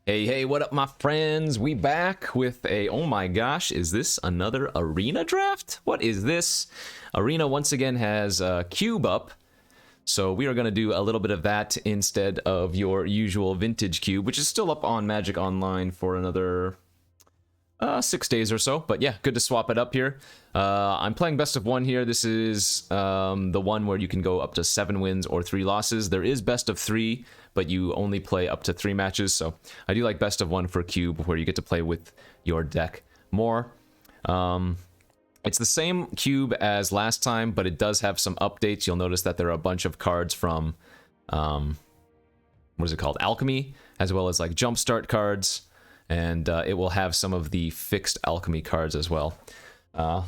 Hey, what up, my friends? We back with a, oh my gosh, is this another arena draft? What is this? Arena once again has a cube up, so we are going to do a little bit of that instead of your usual vintage cube, which is still up on Magic Online for another 6 days or so. But yeah, good to swap it up here. I'm playing best of one here. This is the one where you can go up to 7 wins or 3 losses. There is best of 3, but you only play up to 3 matches. So I do like best of 1 for cube, where you get to play with your deck more. It's the same cube as last time, but it does have some updates. You'll notice that there are a bunch of cards from, what is it called? Alchemy, as well as like Jumpstart cards. And it will have some of the fixed alchemy cards as well.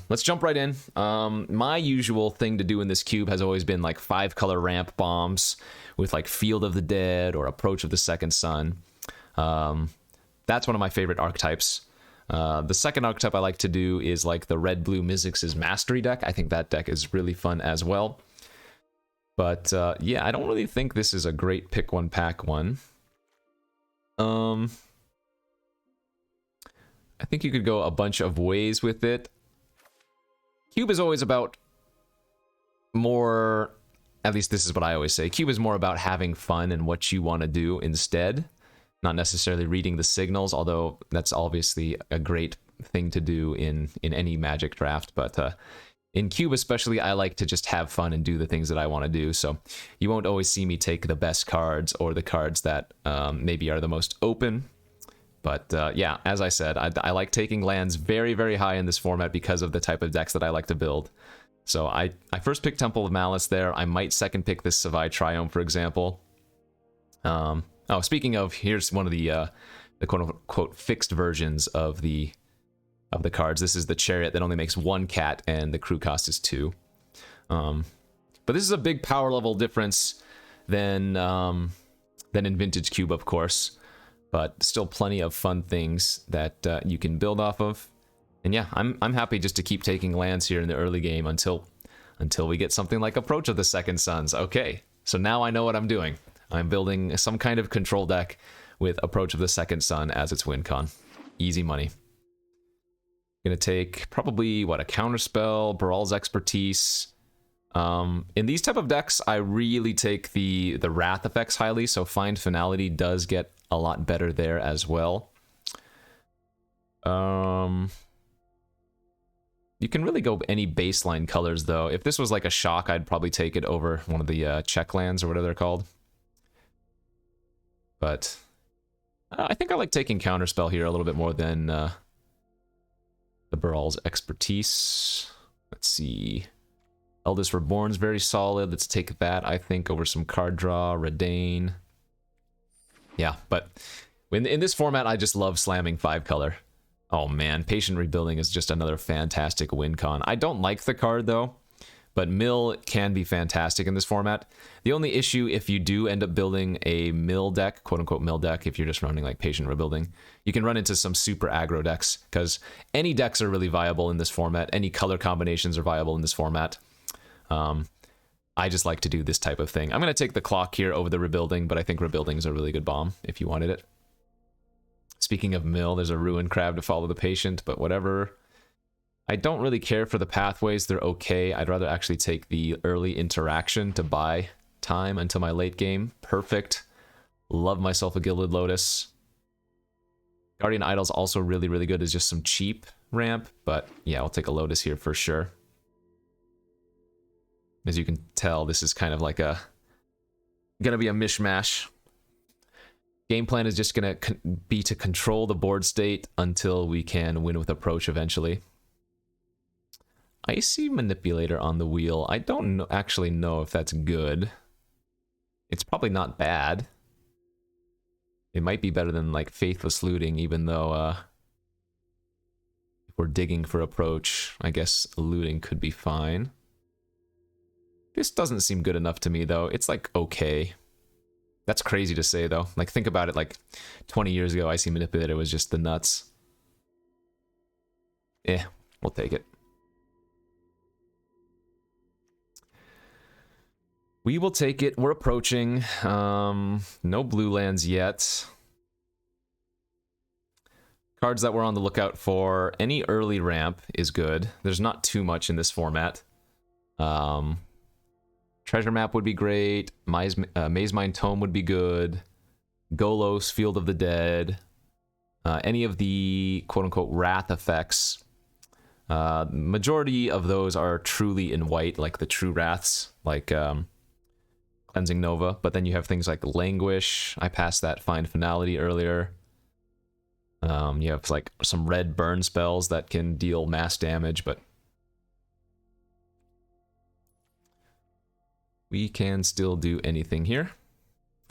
Let's jump right in. My usual thing to do in this cube has always been like 5-color ramp bombs with like Field of the Dead or Approach of the Second Sun. That's one of my favorite archetypes. The second archetype I like to do is like the Red-Blue Mizzix's Mastery deck. I think that deck is really fun as well. But yeah, I don't really think this is a great pick one, pack one. I think you could go a bunch of ways with it. Cube is always about more, at least this is what I always say, Cube is more about having fun and what you want to do instead, not necessarily reading the signals, although that's obviously a great thing to do in any Magic draft. But in Cube especially, I like to just have fun and do the things that I want to do. So you won't always see me take the best cards or the cards that maybe are the most open. But yeah, as I said, I like taking lands very, very high in this format because of the type of decks that I like to build. So I first picked Temple of Malice there. I might second pick this Savai Triumph, for example. Oh, speaking of, here's one of the quote-unquote fixed versions of the cards. This is the Chariot that only makes 1 cat, and the crew cost is 2. But this is a big power level difference than in Vintage Cube, of course. But still plenty of fun things that you can build off of. And yeah, I'm happy just to keep taking lands here in the early game until we get something like Approach of the Second Suns. Okay, so now I know what I'm doing. I'm building some kind of control deck with Approach of the Second Sun as its win con. Easy money. Gonna take probably, what, a Counterspell, Baral's Expertise. In these type of decks, I really take the Wrath effects highly, so Find Finality does get a lot better there as well. You can really go any baseline colors, though. If this was like a shock, I'd probably take it over one of the check lands or whatever they're called. But I think I like taking Counterspell here a little bit more than the Baral's Expertise. Let's see. Eldest Reborn's very solid. Let's take that, I think, over some card draw. Redain. Yeah, but in this format, I just love slamming 5-color. Oh man, Patient Rebuilding is just another fantastic win con. I don't like the card though, but Mill can be fantastic in this format. The only issue, if you do end up building a Mill deck, quote-unquote Mill deck, if you're just running like Patient Rebuilding, you can run into some super aggro decks, because any decks are really viable in this format. Any color combinations are viable in this format. I just like to do this type of thing. I'm going to take the Clock here over the Rebuilding, but I think Rebuilding is a really good bomb if you wanted it. Speaking of Mill, there's a Ruin Crab to follow the Patient, but whatever. I don't really care for the pathways. They're okay. I'd rather actually take the early interaction to buy time until my late game. Perfect. Love myself a Gilded Lotus. Guardian Idol's also really, really good as just some cheap ramp, but yeah, I'll take a Lotus here for sure. As you can tell, this is kind of like gonna be a mishmash. Game plan is just gonna be to control the board state until we can win with Approach eventually. Icy Manipulator on the wheel. I don't actually know if that's good. It's probably not bad. It might be better than like Faithless Looting, even though if we're digging for Approach, I guess looting could be fine. This doesn't seem good enough to me, though. It's, like, okay. That's crazy to say, though. Like, think about it, like, 20 years ago, Icy Manipulator was just the nuts. We'll take it. We will take it. We're approaching. No blue lands yet. Cards that we're on the lookout for. Any early ramp is good. There's not too much in this format. Treasure Map would be great. Maze Mine Tome would be good. Golos, Field of the Dead. Any of the quote-unquote Wrath effects. Majority of those are truly in white, like the true Wraths, like Cleansing Nova. But then you have things like Languish. I passed that Find Finality earlier. You have like some red burn spells that can deal mass damage, but we can still do anything here.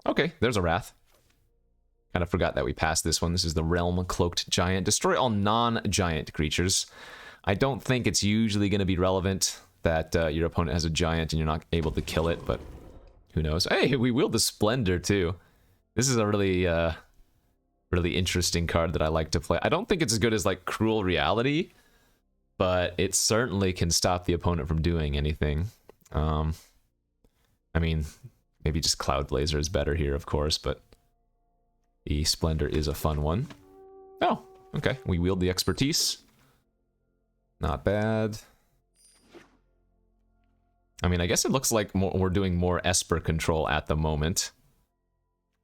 Okay, there's a Wrath. Kind of forgot that we passed this one. This is the Realm Cloaked Giant. Destroy all non-giant creatures. I don't think it's usually going to be relevant that your opponent has a giant and you're not able to kill it, but who knows. Hey, we wield the Splendor too. This is a really, really interesting card that I like to play. I don't think it's as good as like Cruel Reality, but it certainly can stop the opponent from doing anything. I mean, maybe just Cloud Blazer is better here, of course, but the Splendor is a fun one. Oh, okay. We wield the Expertise. Not bad. I mean, I guess it looks like we're doing more Esper control at the moment.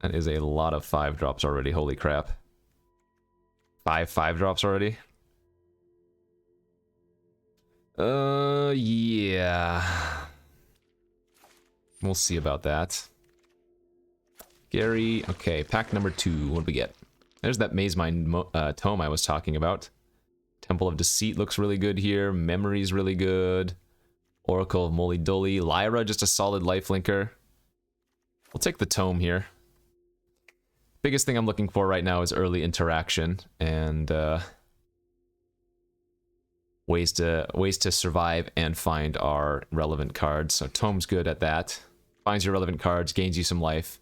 That is a lot of 5-drops already. Holy crap. 5-drops already? Yeah. We'll see about that. Gary, okay, pack number 2. What do we get? There's that Maze Mine Tome I was talking about. Temple of Deceit looks really good here. Memory's really good. Oracle of Moly Dolly. Lyra, just a solid lifelinker. We'll take the Tome here. Biggest thing I'm looking for right now is early interaction and ways to survive and find our relevant cards. So Tome's good at that. Finds your relevant cards, gains you some life.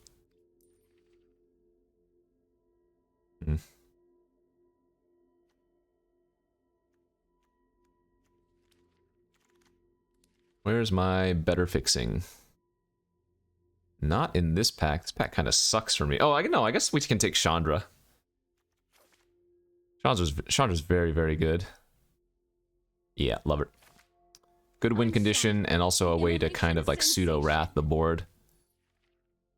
Where's my better fixing? Not in this pack. This pack kind of sucks for me. Oh, I guess we can take Chandra. Chandra's very, very good. Yeah, love it. Good win condition and also a way to kind of like pseudo-wrath the board.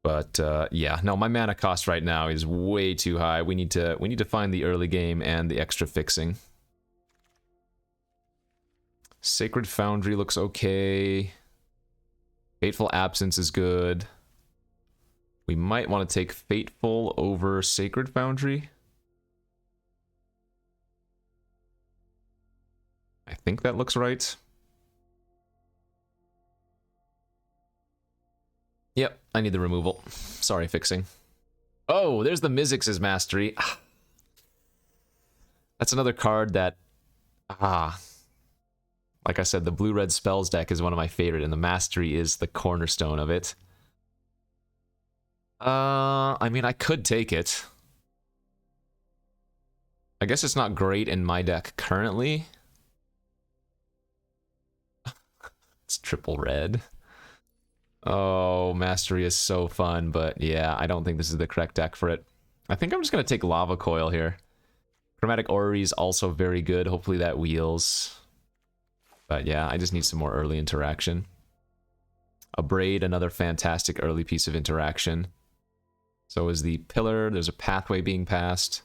But yeah, no, my mana cost right now is way too high. We need to find the early game and the extra fixing. Sacred Foundry looks okay. Fateful Absence is good. We might want to take Fateful over Sacred Foundry. I think that looks right. Yep, I need the removal. Sorry, fixing. Oh, there's the Mizzix's Mastery. That's another card that... Like I said, the blue-red spells deck is one of my favorite, and the Mastery is the cornerstone of it. I mean, I could take it. I guess it's not great in my deck currently. It's triple red. Oh, Mastery is so fun, but yeah, I don't think this is the correct deck for it. I think I'm just going to take Lava Coil here. Chromatic Orrery is also very good. Hopefully that wheels. But yeah, I just need some more early interaction. A Braid, another fantastic early piece of interaction. So is the Pillar. There's a Pathway being passed.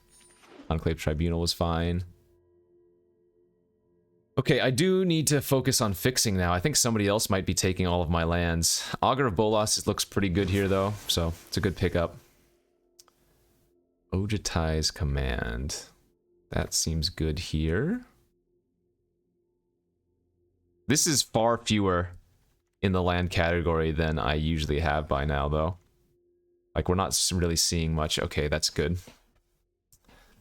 Enclave Tribunal was fine. Okay, I do need to focus on fixing now. I think somebody else might be taking all of my lands. Augur of Bolas looks pretty good here, though, so it's a good pickup. Ojutai's Command. That seems good here. This is far fewer in the land category than I usually have by now, though. Like, we're not really seeing much. Okay, that's good.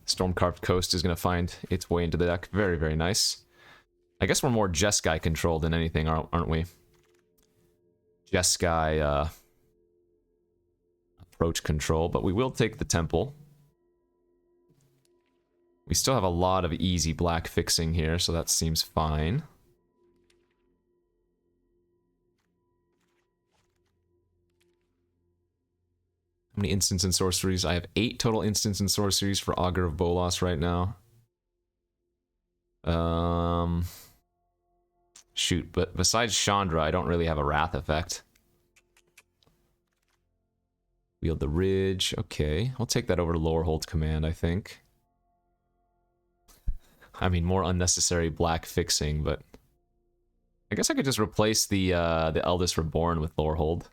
Stormcarved Coast is going to find its way into the deck. Very, very nice. I guess we're more Jeskai controlled than anything, aren't we? Jeskai approach control, but we will take the Temple. We still have a lot of easy black fixing here, so that seems fine. How many instants and sorceries? I have 8 total instants and sorceries for Augur of Bolas right now. Shoot, but besides Chandra, I don't really have a Wrath effect. Wield the Ridge. Okay, I'll take that over to Lowerhold Command, I think. I mean, more unnecessary black fixing, but I guess I could just replace the Eldest Reborn with Lowerhold.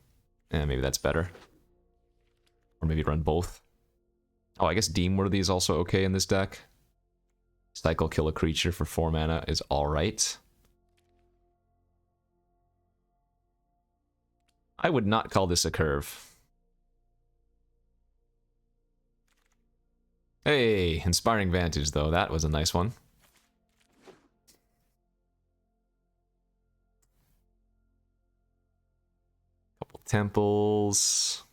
Eh, maybe that's better. Or maybe run both. Oh, I guess Deemworthy is also okay in this deck. Cycle kill a creature for 4 mana is alright. I would not call this a curve. Hey, Inspiring Vantage though, that was a nice one. Couple temples.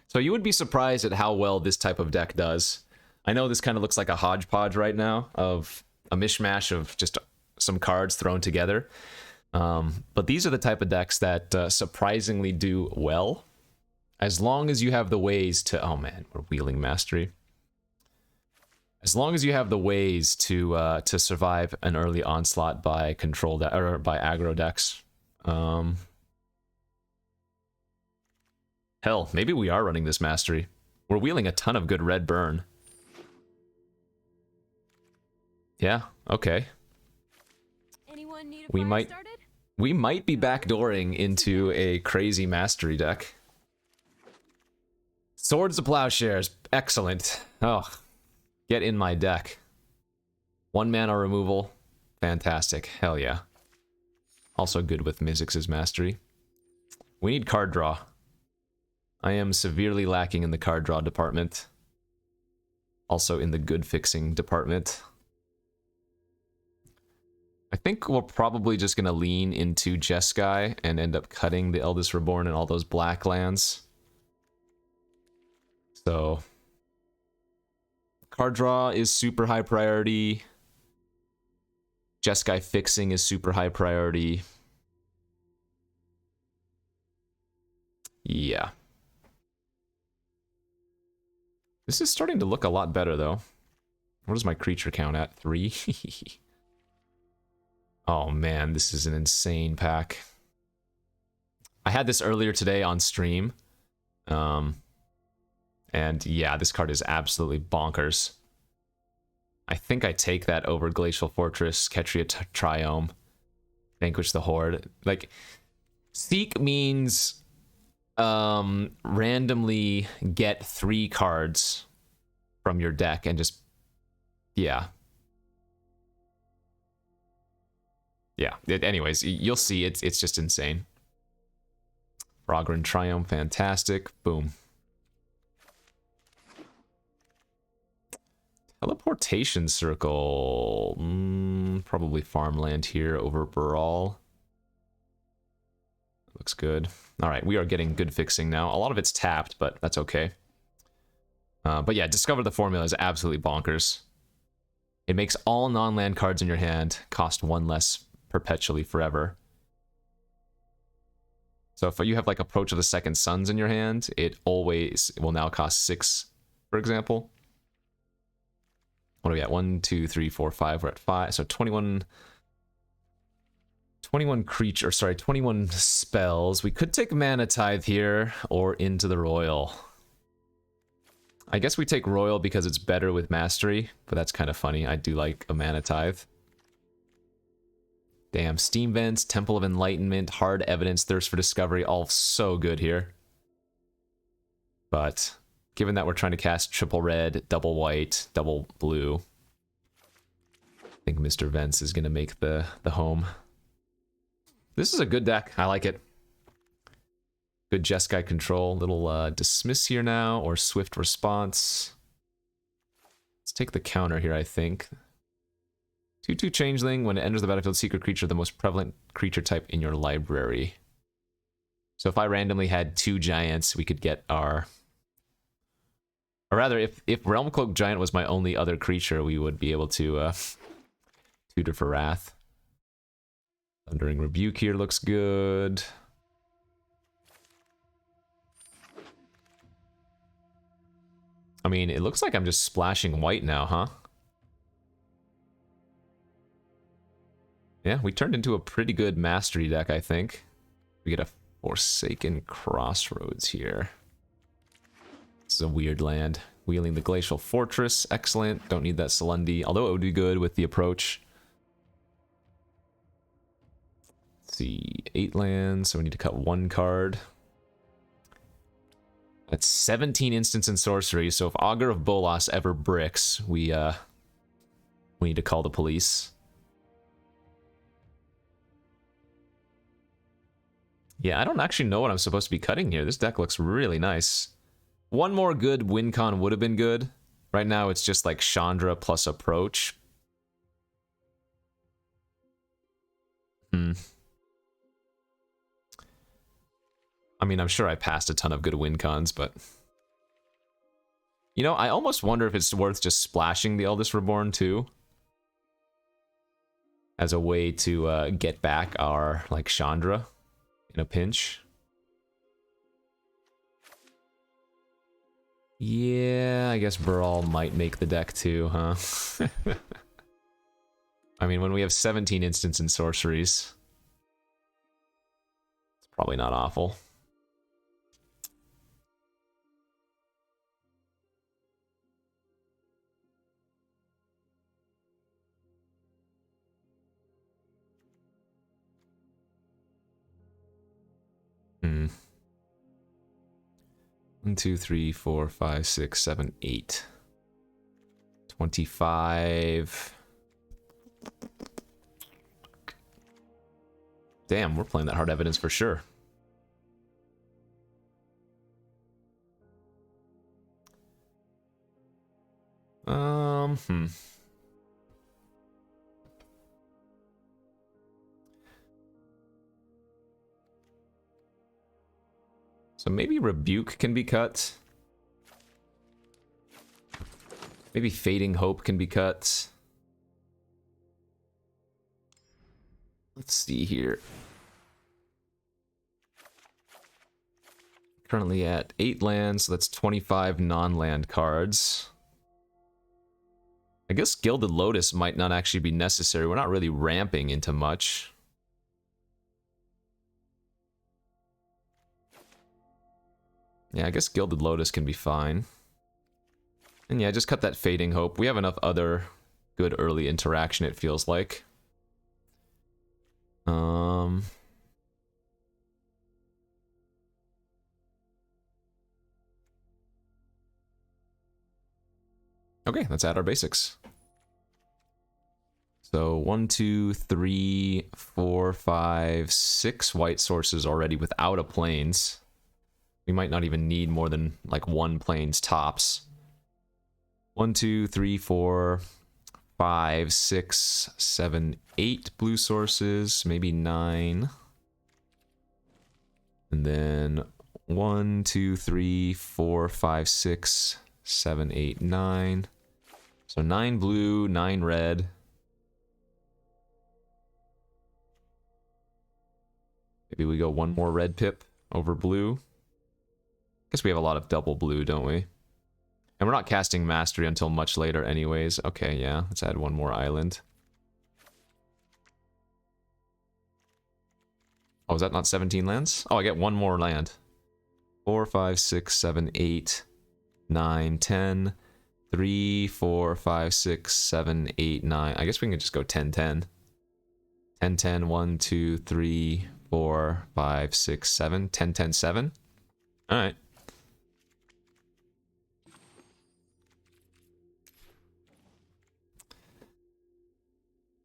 So you would be surprised at how well this type of deck does. I know this kind of looks like a hodgepodge right now of a mishmash of just some cards thrown together. But these are the type of decks that surprisingly do well. As long as you have the ways to... Oh man, we're Wheeling Mastery. As long as you have the ways to survive an early onslaught by control or by aggro decks. Hell, maybe we are running this Mastery. We're wheeling a ton of good red burn. Yeah, okay. Anyone need a We fire might started? we might be backdooring into a crazy Mastery deck. Swords to Plowshares, excellent. Oh, get in my deck. 1 mana removal, fantastic, hell yeah. Also good with Mizzix's Mastery. We need card draw. I am severely lacking in the card draw department. Also in the good fixing department. I think we're probably just going to lean into Jeskai and end up cutting the Eldest Reborn and all those black lands. So, card draw is super high priority. Jeskai fixing is super high priority. Yeah. This is starting to look a lot better, though. What is my creature count at? 3? Oh man, this is an insane pack. I had this earlier today on stream. And yeah, this card is absolutely bonkers. I think I take that over Glacial Fortress, Ketria Triome, Vanquish the Horde. Like, Seek means randomly get 3 cards from your deck and just... Yeah. Yeah, anyways, you'll see, it's just insane. Frogren Triumph, fantastic. Boom. Teleportation Circle. Probably farmland here over Baral. Looks good. Alright, we are getting good fixing now. A lot of it's tapped, but that's okay. But yeah, Discover the Formula is absolutely bonkers. It makes all non-land cards in your hand cost 1 less perpetually forever. So if you have like Approach of the Second Suns in your hand, it always will now cost 6, for example. What do we got? 1, 2, 3, 4, 5. We're at 5. So 21 creature, sorry, 21 spells. We could take Mana Tithe here or Into the Royal. I guess we take Royal because it's better with Mastery, but that's kind of funny. I do like a Mana Tithe. Damn, Steam Vents, Temple of Enlightenment, Hard Evidence, Thirst for Discovery, all so good here. But given that we're trying to cast triple red, double white, double blue, I think Mr. Vents is going to make the home. This is a good deck. I like it. Good Jeskai control. Little Dismiss here now, or Swift Response. Let's take the counter here, I think. 2/2 Changeling. When it enters the battlefield, secret creature, the most prevalent creature type in your library. So if I randomly had 2 giants, we could get our... Or rather, if Realm Cloak Giant was my only other creature, we would be able to tutor for Wrath. Thundering Rebuke here looks good. I mean, it looks like I'm just splashing white now, huh? Yeah, we turned into a pretty good mastery deck, I think. We get a Forsaken Crossroads here. This is a weird land. Wheeling the Glacial Fortress, excellent. Don't need that Salundi, although it would be good with the approach. Let's see, 8 lands, so we need to cut 1 card. That's 17 instants and sorcery, so if Augur of Bolas ever bricks, we need to call the police. Yeah, I don't actually know what I'm supposed to be cutting here. This deck looks really nice. One more good win con would have been good. Right now it's just like Chandra plus approach. I mean, I'm sure I passed a ton of good win cons, but... You know, I almost wonder if it's worth just splashing the Eldest Reborn too. As a way to get back our, like, Chandra in a pinch. Yeah, I guess Brawl might make the deck too, huh? I mean, when we have 17 instants and sorceries, it's probably not awful. Hmm. 1, 2, 3, 4, 5, 6, 7, 8. 25. Damn, we're playing that hard evidence for sure. So maybe Rebuke can be cut. Maybe Fading Hope can be cut. Let's see here. Currently at 8 lands, so that's 25 non-land cards. I guess Gilded Lotus might not actually be necessary. We're not really ramping into much. Yeah, I guess Gilded Lotus can be fine. And yeah, just cut that Fading Hope. We have enough other good early interaction, it feels like. Okay, let's add our basics. So 1, 2, 3, 4, 5, 6 white sources already without a plains. We might not even need more than like 1 plains tops. 1, 2, 3, 4, 5, 6, 7, 8 blue sources, maybe 9. And then 1, 2, 3, 4, 5, 6, 7, 8, 9. So 9 blue, 9 red. Maybe we go 1 more red pip over blue. Guess we have a lot of double blue, don't we? And we're not casting Mastery until much later anyways. Okay, yeah, let's add 1 more island. Oh, is that not 17 lands? Oh, I get 1 more land. 4, 5, 6, 7, 8, 9, 10. 3, 4, 5, 6, 7, 8, 9. I guess we can just go 10, 10. 10, 10, 1, 2, 3, 4, 5, 6, 7. 10, 10, 7. Alright.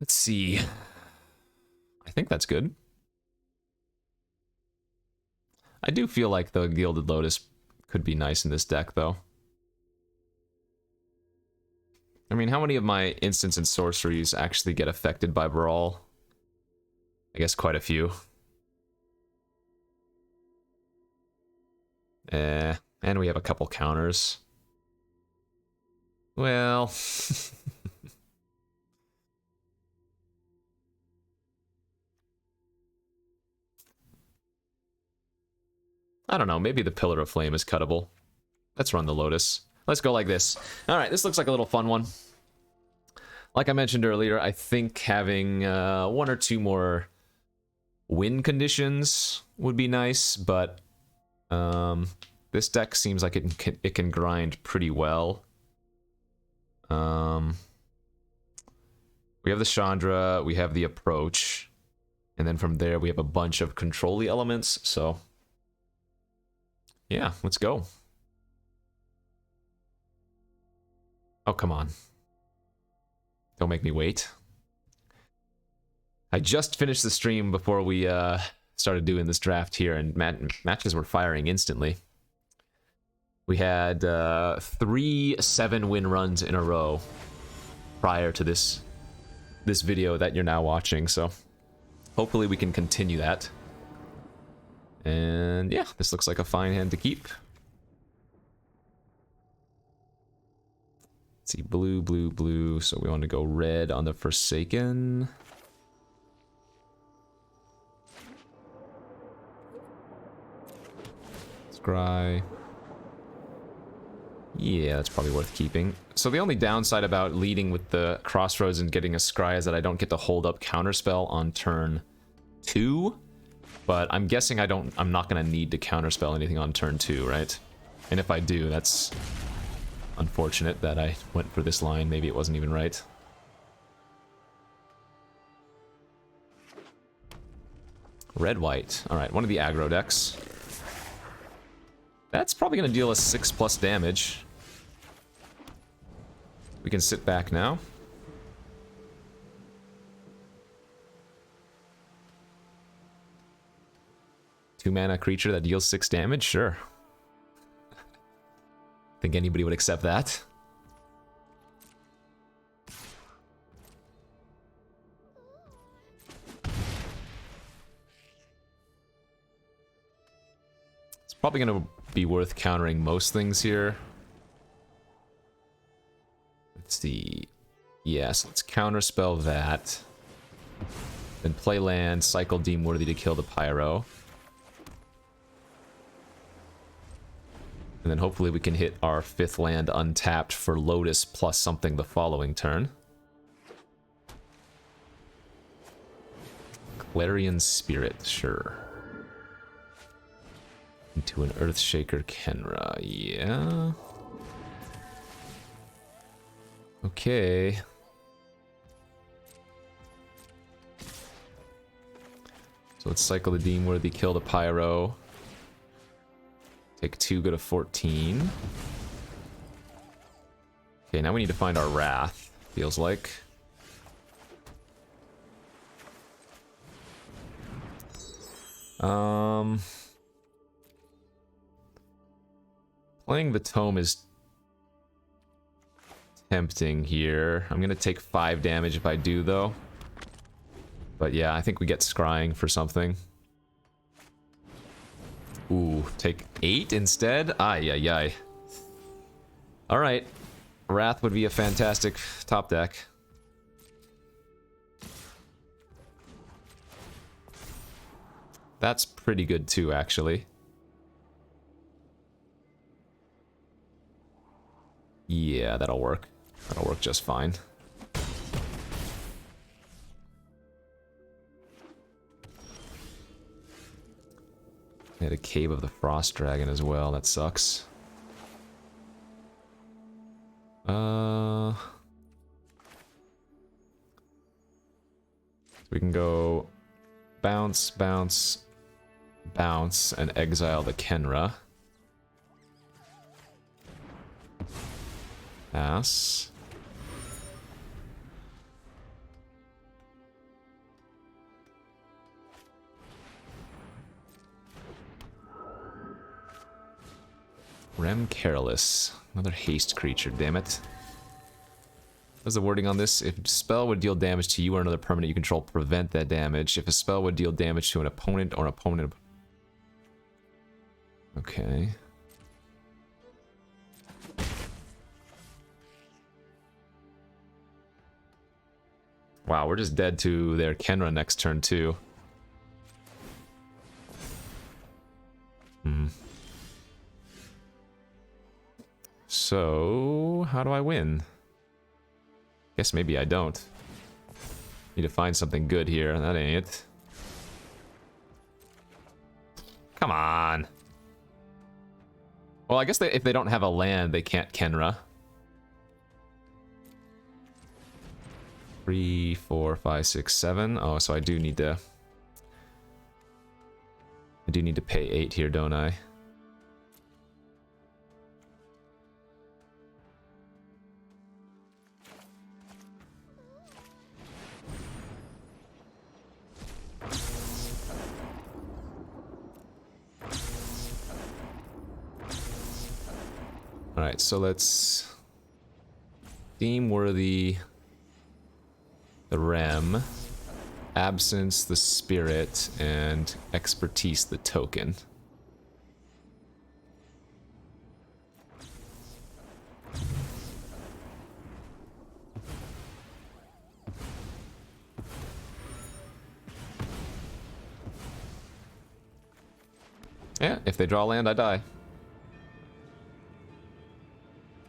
Let's see. I think that's good. I do feel like the Gilded Lotus could be nice in this deck, though. I mean, how many of my instants and sorceries actually get affected by Brawl? I guess quite a few. And we have a couple counters. Well... I don't know, maybe the Pillar of Flame is cuttable. Let's run the Lotus. Let's go like this. Alright, this looks like a little fun one. like I mentioned earlier, I think having one or two more win conditions would be nice, but this deck seems like it can grind pretty well. We have the Chandra, we have the Approach, and then from there we have a bunch of control-y elements, so yeah, let's go. Oh, come on. Don't make me wait. I just finished the stream before we started doing this draft here, and matches were firing instantly. We had 3 7-win runs in a row prior to this video that you're now watching, so hopefully we can continue that. And yeah, this looks like a fine hand to keep. Let's see, blue, blue, blue, so we want to go red on the Forsaken. Scry. Yeah, that's probably worth keeping. So the only downside about leading with the Crossroads and getting a Scry is that I don't get to hold up Counterspell on turn 2. But I'm guessing I'm not going to need to Counterspell anything on turn 2, right? And if I do, that's unfortunate that I went for this line. Maybe it wasn't even right. Red-white. Alright, one of the aggro decks. That's probably going to deal us 6+ damage. We can sit back now. Two-mana creature that deals 6 damage? Sure. Think anybody would accept that? It's probably going to be worth countering most things here. Let's see. Yes, let's counterspell that. Then play land, cycle deem worthy to kill the Pyro. And then hopefully we can hit our 5th land untapped for Lotus plus something the following turn. Clarion Spirit, sure. Into an Earthshaker Kenra, yeah. Okay. So let's cycle the Deem Worthy, kill the Pyro. Take 2, go to 14. Okay, now we need to find our Wrath, feels like. Playing the Tome is tempting here. I'm gonna take 5 damage if I do, though. But yeah, I think we get Scrying for something. Ooh, take 8 instead? Ay, ay, ay. Alright. Wrath would be a fantastic top deck. That's pretty good too, actually. Yeah, that'll work. That'll work just fine. I had a Cave of the Frost Dragon as well, that sucks. So we can go bounce, bounce, bounce, and exile the Kenra. Pass. Rem Careless. Another haste creature, damn it. What's the wording on this? If a spell would deal damage to you or another permanent you control, prevent that damage. If a spell would deal damage to an opponent or an opponent... Okay. Wow, we're just dead to their Kenra next turn, too. So, how do I win? Guess maybe I don't. Need to find something good here. That ain't it. Come on. Well, I guess if they don't have a land, they can't Kenra. 3, 4, 5, 6, 7. Oh, so I do need to pay 8 here, don't I? Alright, so let's deem worthy the Rem, absence the spirit, and expertise the token. Yeah, if they draw land, I die.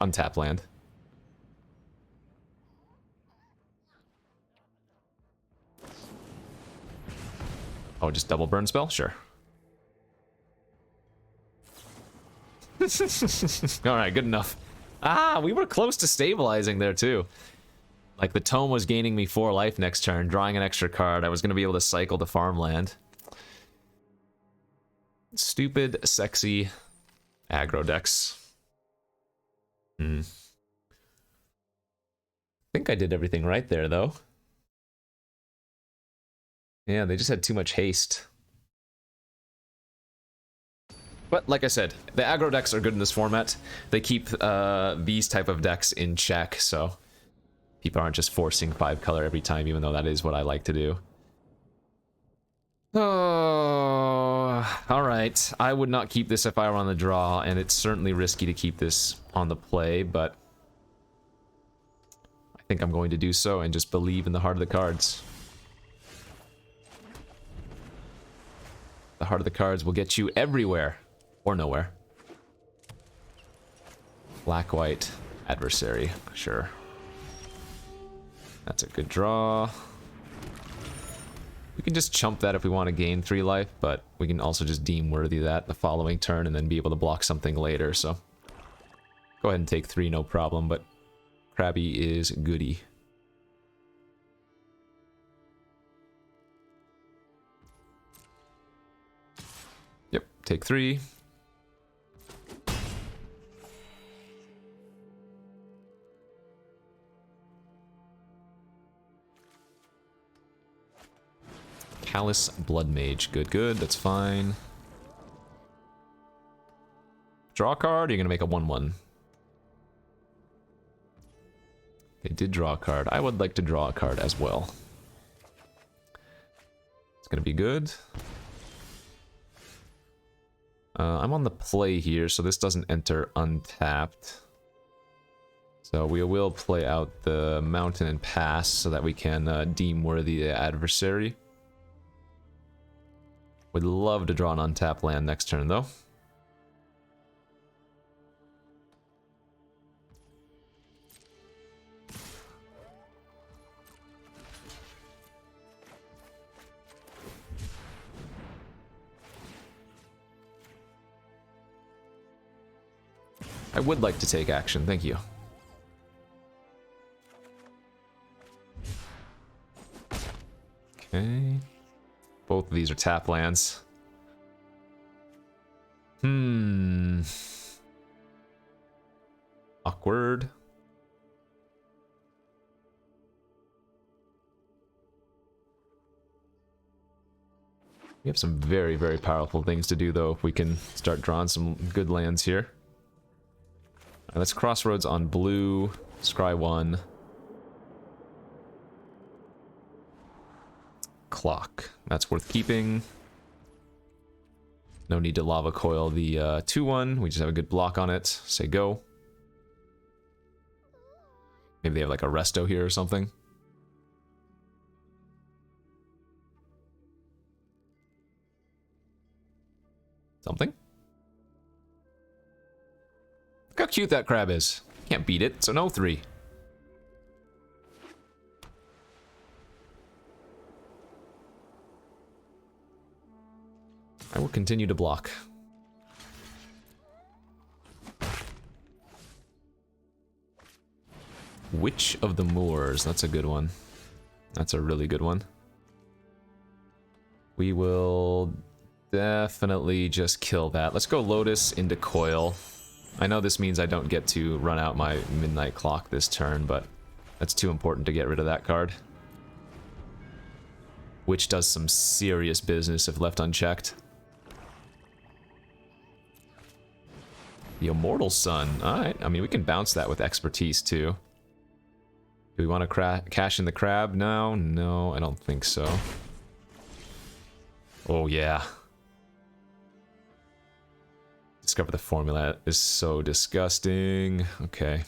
Untap land. Oh, just double burn spell? Sure. Alright, good enough. Ah, we were close to stabilizing there too. Like the tome was gaining me 4 life next turn, drawing an extra card. I was going to be able to cycle to farmland. Stupid, sexy aggro decks. I think I did everything right there, though. Yeah, they just had too much haste. But like I said, the aggro decks are good in this format. They keep these type of decks in check, so people aren't just forcing 5 color every time, even though that is what I like to do. Oh, alright. I would not keep this if I were on the draw, and it's certainly risky to keep this on the play, but I think I'm going to do so and just believe in the heart of the cards. The heart of the cards will get you everywhere, or nowhere. Black-white adversary, sure. That's a good draw. We can just chump that if we want to gain 3 life, but we can also just deem worthy that the following turn and then be able to block something later, so go ahead and take 3, no problem, but Krabby is goody. Yep, take 3. Callous Blood Mage. Good, good. That's fine. Draw a card, or you're going to make a 1-1? They did draw a card. I would like to draw a card as well. It's going to be good. I'm on the play here, so this doesn't enter untapped. So we will play out the mountain and pass so that we can deem worthy the adversary. Would love to draw an untapped land next turn, though. I would like to take action, thank you. Okay. Both of these are tap lands. Awkward. We have some very, very powerful things to do, though, if we can start drawing some good lands here. All right, let's Crossroads on blue, scry 1. Clock. That's worth keeping. No need to Lava Coil the 2-1. We just have a good block on it. Say go. Maybe they have like a resto here or something. Something? Look how cute that crab is. Can't beat it, so no 3. I will continue to block. Witch of the Moors. That's a good one. That's a really good one. We will definitely just kill that. Let's go Lotus into Coil. I know this means I don't get to run out my Midnight Clock this turn, but that's too important to get rid of that card. Which does some serious business if left unchecked. The Immortal Sun. Alright, I mean, we can bounce that with Expertise, too. Do we want to cash in the crab? No, no, I don't think so. Oh, yeah. Discover the formula is so disgusting. Okay.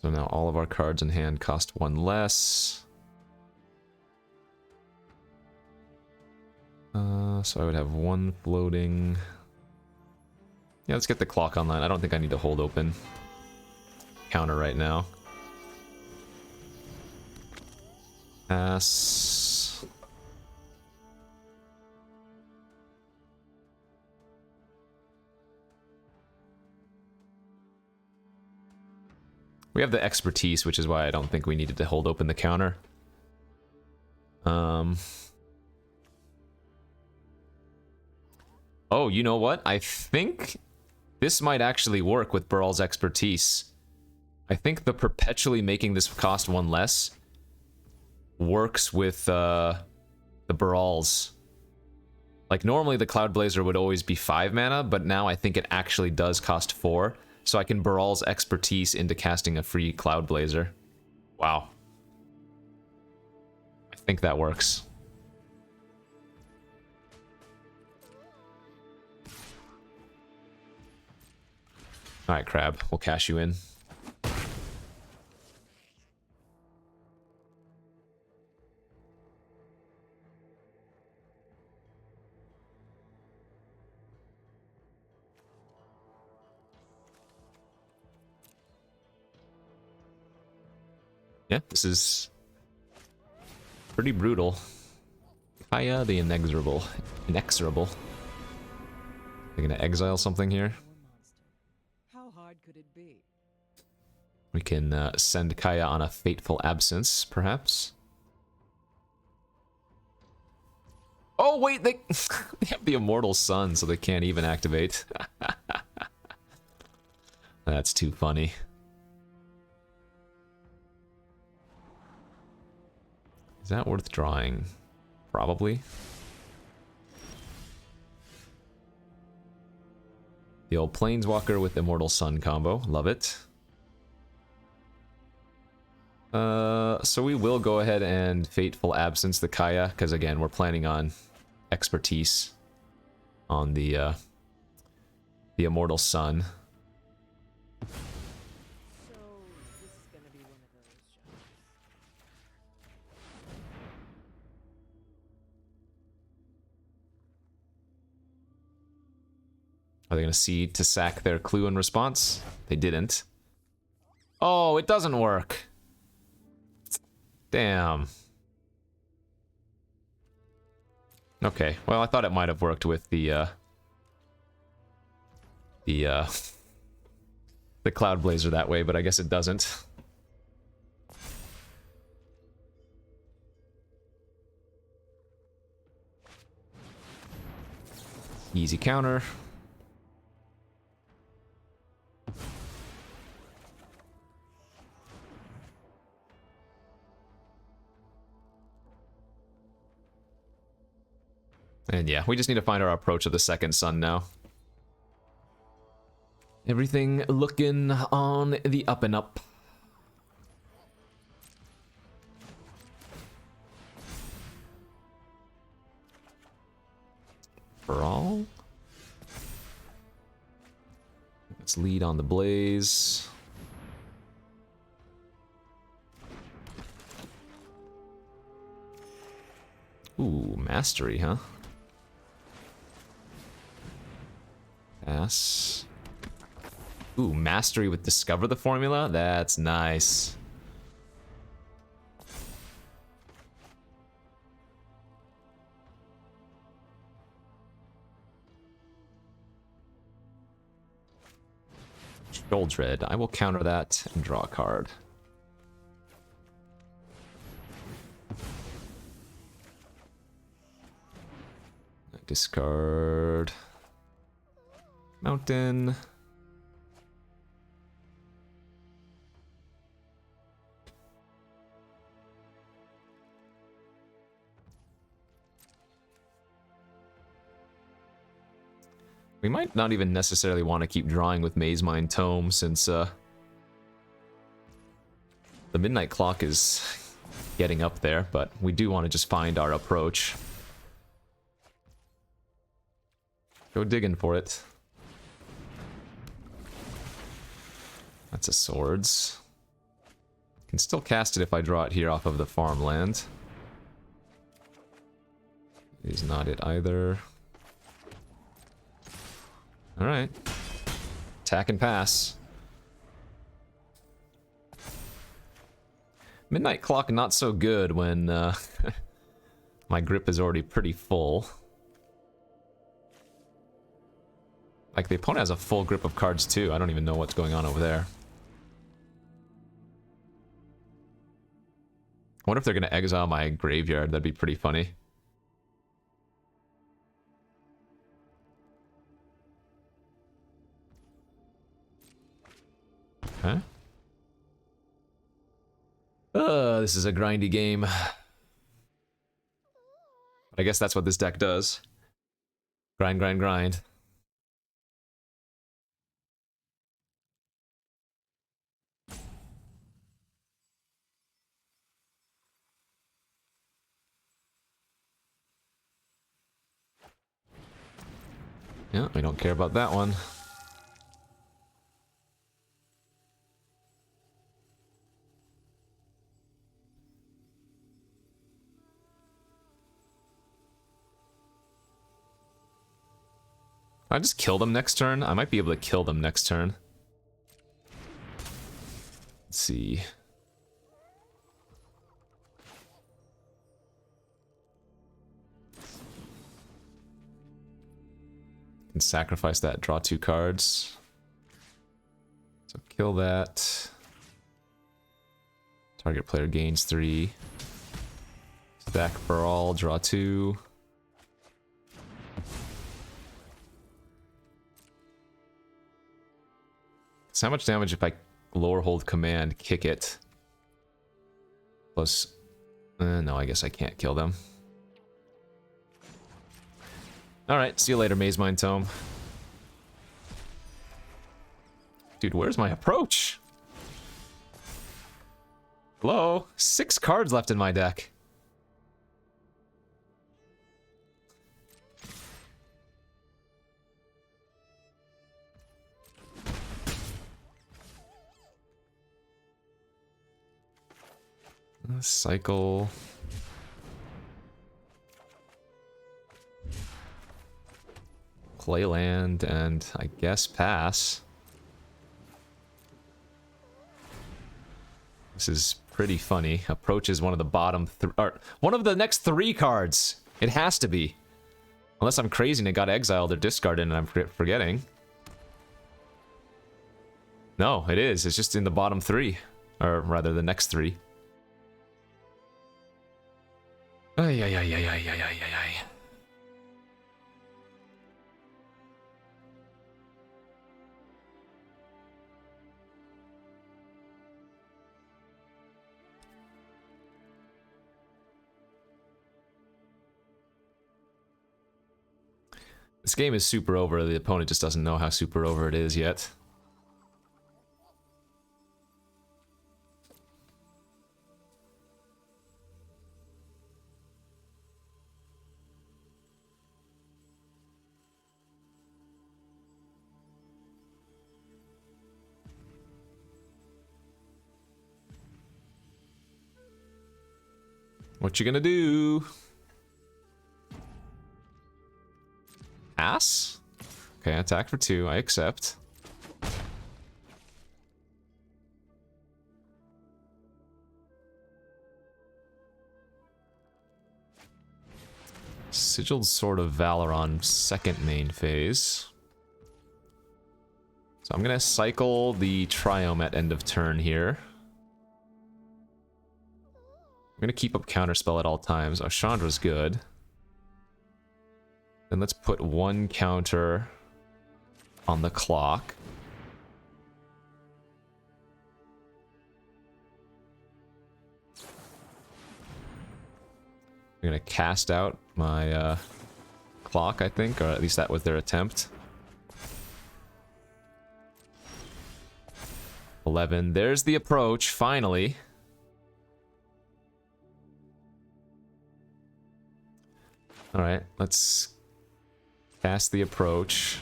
So now all of our cards in hand cost one less. So I would have one floating. Yeah, let's get the clock online. I don't think I need to hold open counter right now. Pass. We have the Expertise, which is why I don't think we needed to hold open the counter. Oh, you know what? I think this might actually work with Bural's Expertise. I think the perpetually making this cost one less works with the Bural's. Like, normally the Cloud Blazer would always be 5 mana, but now I think it actually does cost 4. So I can Bural's Expertise into casting a free Cloud Blazer. Wow. I think that works. Alright, Crab. We'll cash you in. Yeah, this is pretty brutal. Kaya the Inexorable. Inexorable. They're gonna exile something here. How hard could it be? We can send Kaya on a Fateful Absence, perhaps. Oh, wait, they have the Immortal Sun, so they can't even activate. That's too funny. Is that worth drawing? Probably. The old Planeswalker with Immortal Sun combo. Love it. So we will go ahead and Fateful Absence the Kaya, because again, we're planning on Expertise on the Immortal Sun. So this is gonna be one of those jobs. Are they going to see to sack their clue in response? They didn't. Oh, it doesn't work. Damn. Okay, well, I thought it might have worked with the Cloud Blazer that way, but I guess it doesn't. Easy counter. And yeah, we just need to find our approach of the second sun now. Everything looking on the up and up. Brawl. Let's lead on the Blaze. Ooh, Mastery, huh? pass. Ooh, mastery with discover the formula? That's nice. Sheoldred. I will counter that and draw a card. Discard. Mountain. We might not even necessarily want to keep drawing with Maze Mind Tome since the midnight clock is getting up there, but we do want to just find our approach. Go digging for it. That's a swords. Can still cast it if I draw it here off of the farmland. Is not it either. Alright. Attack and pass. Midnight clock not so good when my grip is already pretty full. Like, the opponent has a full grip of cards too. I don't even know what's going on over there. I wonder if they're gonna exile my graveyard. That'd be pretty funny. Okay. This is a grindy game. But I guess that's what this deck does. Grind, grind, grind. Yeah, we don't care about that one. I just kill them next turn. I might be able to kill them next turn. Let's see. Can sacrifice that, draw 2 cards. So kill that. Target player gains 3. Stack for all, draw 2. So how much damage if I lower hold command, kick it? Plus, no, I guess I can't kill them. Alright, see you later, Maze Mind Tome. Dude, where's my approach? Hello? 6 cards left in my deck. Cycle. Play land and I guess pass. This is pretty funny. Approach is one of the bottom or one of the next 3 cards. It has to be. Unless I'm crazy and it got exiled or discarded and I'm forgetting. No, it is. It's just in the bottom 3. Or rather, the next 3. Ay, ay, ay, ay, ay, ay, ay, ay. This game is super over. The opponent just doesn't know how super over it is yet. What you gonna do? Pass? Okay, attack for 2. I accept. Sigiled Sword of Valor on second main phase. So I'm gonna cycle the Triome at end of turn here. I'm gonna keep up Counterspell at all times. Oh, Chandra's good. Then let's put 1 counter on the clock. I'm gonna cast out my clock, I think, or at least that was their attempt. 11. There's the approach, finally. Alright, let's cast the approach.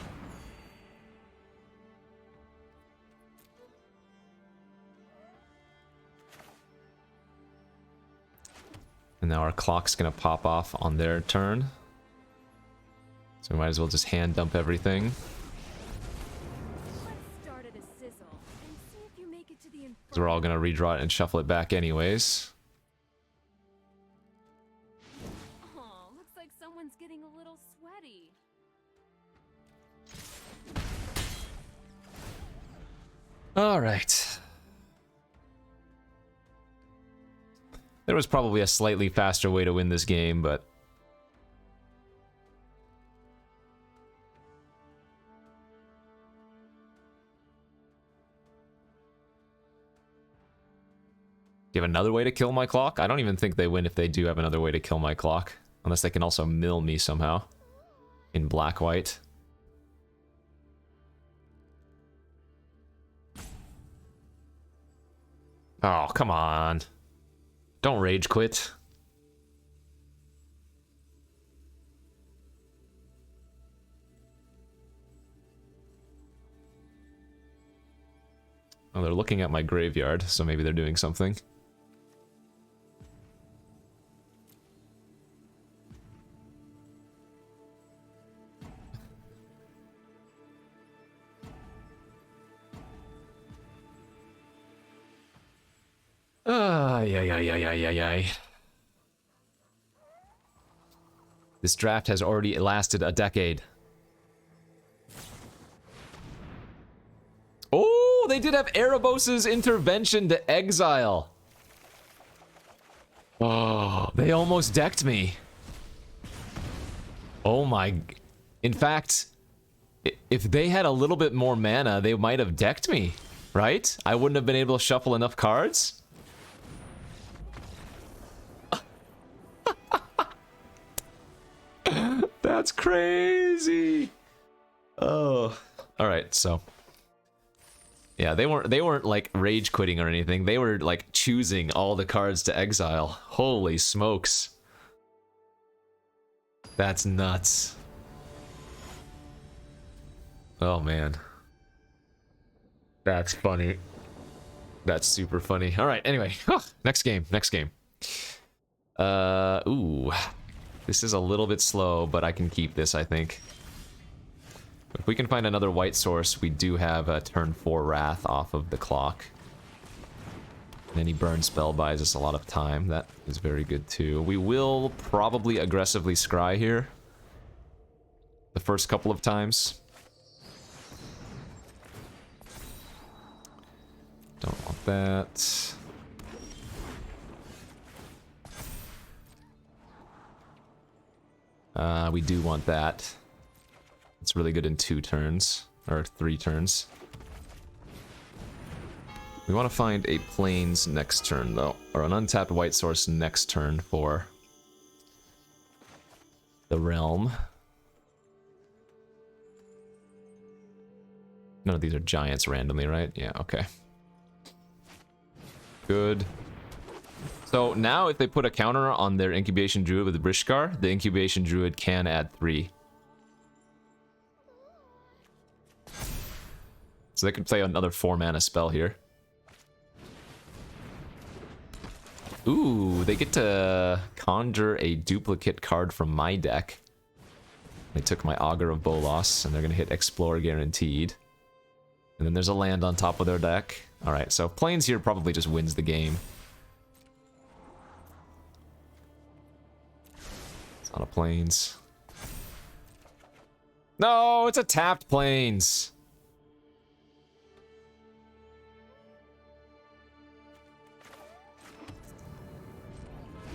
And now our clock's gonna pop off on their turn. So we might as well just hand dump everything. Because we're all gonna redraw it and shuffle it back anyways. Oh, looks like someone's getting a little sweaty. Alright. There was probably a slightly faster way to win this game, but... Do you have another way to kill my clock? I don't even think they win if they do have another way to kill my clock. Unless they can also mill me somehow. In black-white. Oh, come on. Don't rage quit. Oh, they're looking at my graveyard, so maybe they're doing something. Ay. This draft has already lasted a decade. Oh, they did have Erebos' intervention to exile. Oh, they almost decked me. Oh my... In fact, if they had a little bit more mana, they might have decked me, right? I wouldn't have been able to shuffle enough cards. That's crazy. Oh, all right. So, yeah, they weren't like rage quitting or anything. They were like choosing all the cards to exile. Holy smokes. That's nuts. Oh man. That's funny. That's super funny. All right. Anyway, next game. Ooh. This is a little bit slow, but I can keep this, I think. If we can find another white source, we do have a turn 4 Wrath off of the clock. And any burn spell buys us a lot of time. That is very good too. We will probably aggressively scry here. The first couple of times. Don't want that. We do want that. It's really good in 2 turns, or 3 turns. We want to find a plains next turn, though, or an untapped white source next turn for the realm. None of these are giants randomly, right? Yeah, okay. Good. So now if they put a counter on their Incubation Druid with the Brishkar, the Incubation Druid can add 3. So they could play another 4 mana spell here. Ooh, they get to conjure a duplicate card from my deck. They took my Augur of Bolas, and they're going to hit Explore guaranteed. And then there's a land on top of their deck. Alright, so Plains here probably just wins the game. It's not a Plains. No, it's a tapped Plains!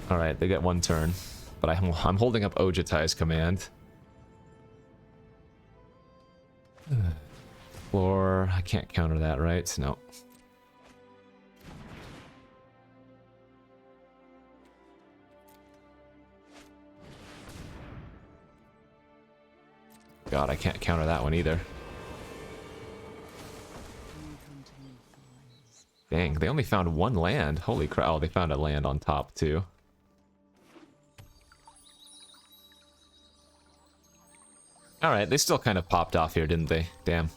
Alright, they get one turn. But I'm holding up Ojutai's command. Or I can't counter that, right? No. God, I can't counter that one either. Dang, they only found one land. Holy crap. Oh, they found a land on top too. Alright, they still kind of popped off here, didn't they? Damn.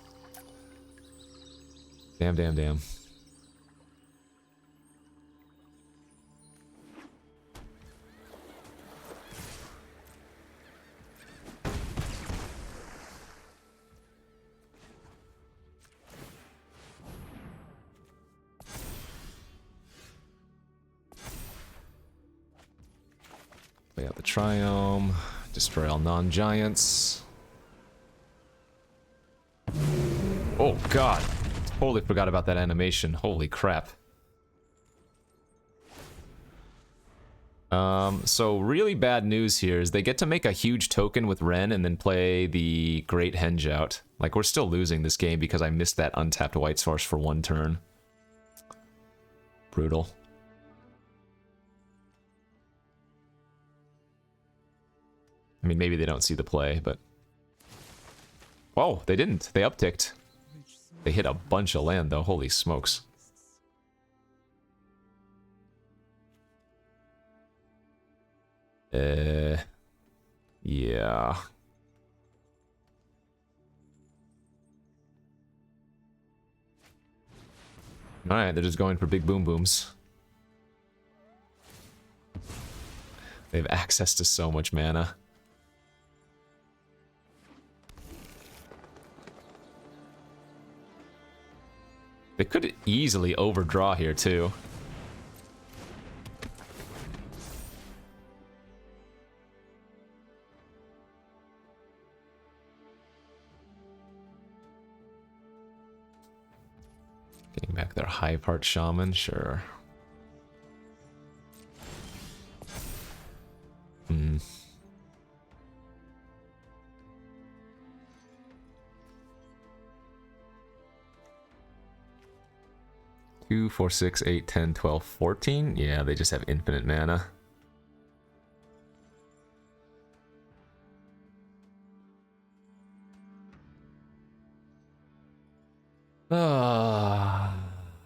Damn, damn, damn. Play out the Triome. Destroy all non-giants. Oh god. Totally forgot about that animation. Holy crap. So really bad news here is they get to make a huge token with Ren and then play the Great Henge out. Like, we're still losing this game because I missed that untapped white source for one turn. Brutal. I mean, maybe they don't see the play, but... Oh, they didn't. They upticked. They hit a bunch of land, though. Holy smokes. Yeah. Alright, they're just going for big boom booms. They have access to so much mana. They could easily overdraw here, too. Getting back their Hive Heart Shaman, sure. Hmm. 2, 4, 6, 8, 10, 12, 14. Yeah, they just have infinite mana.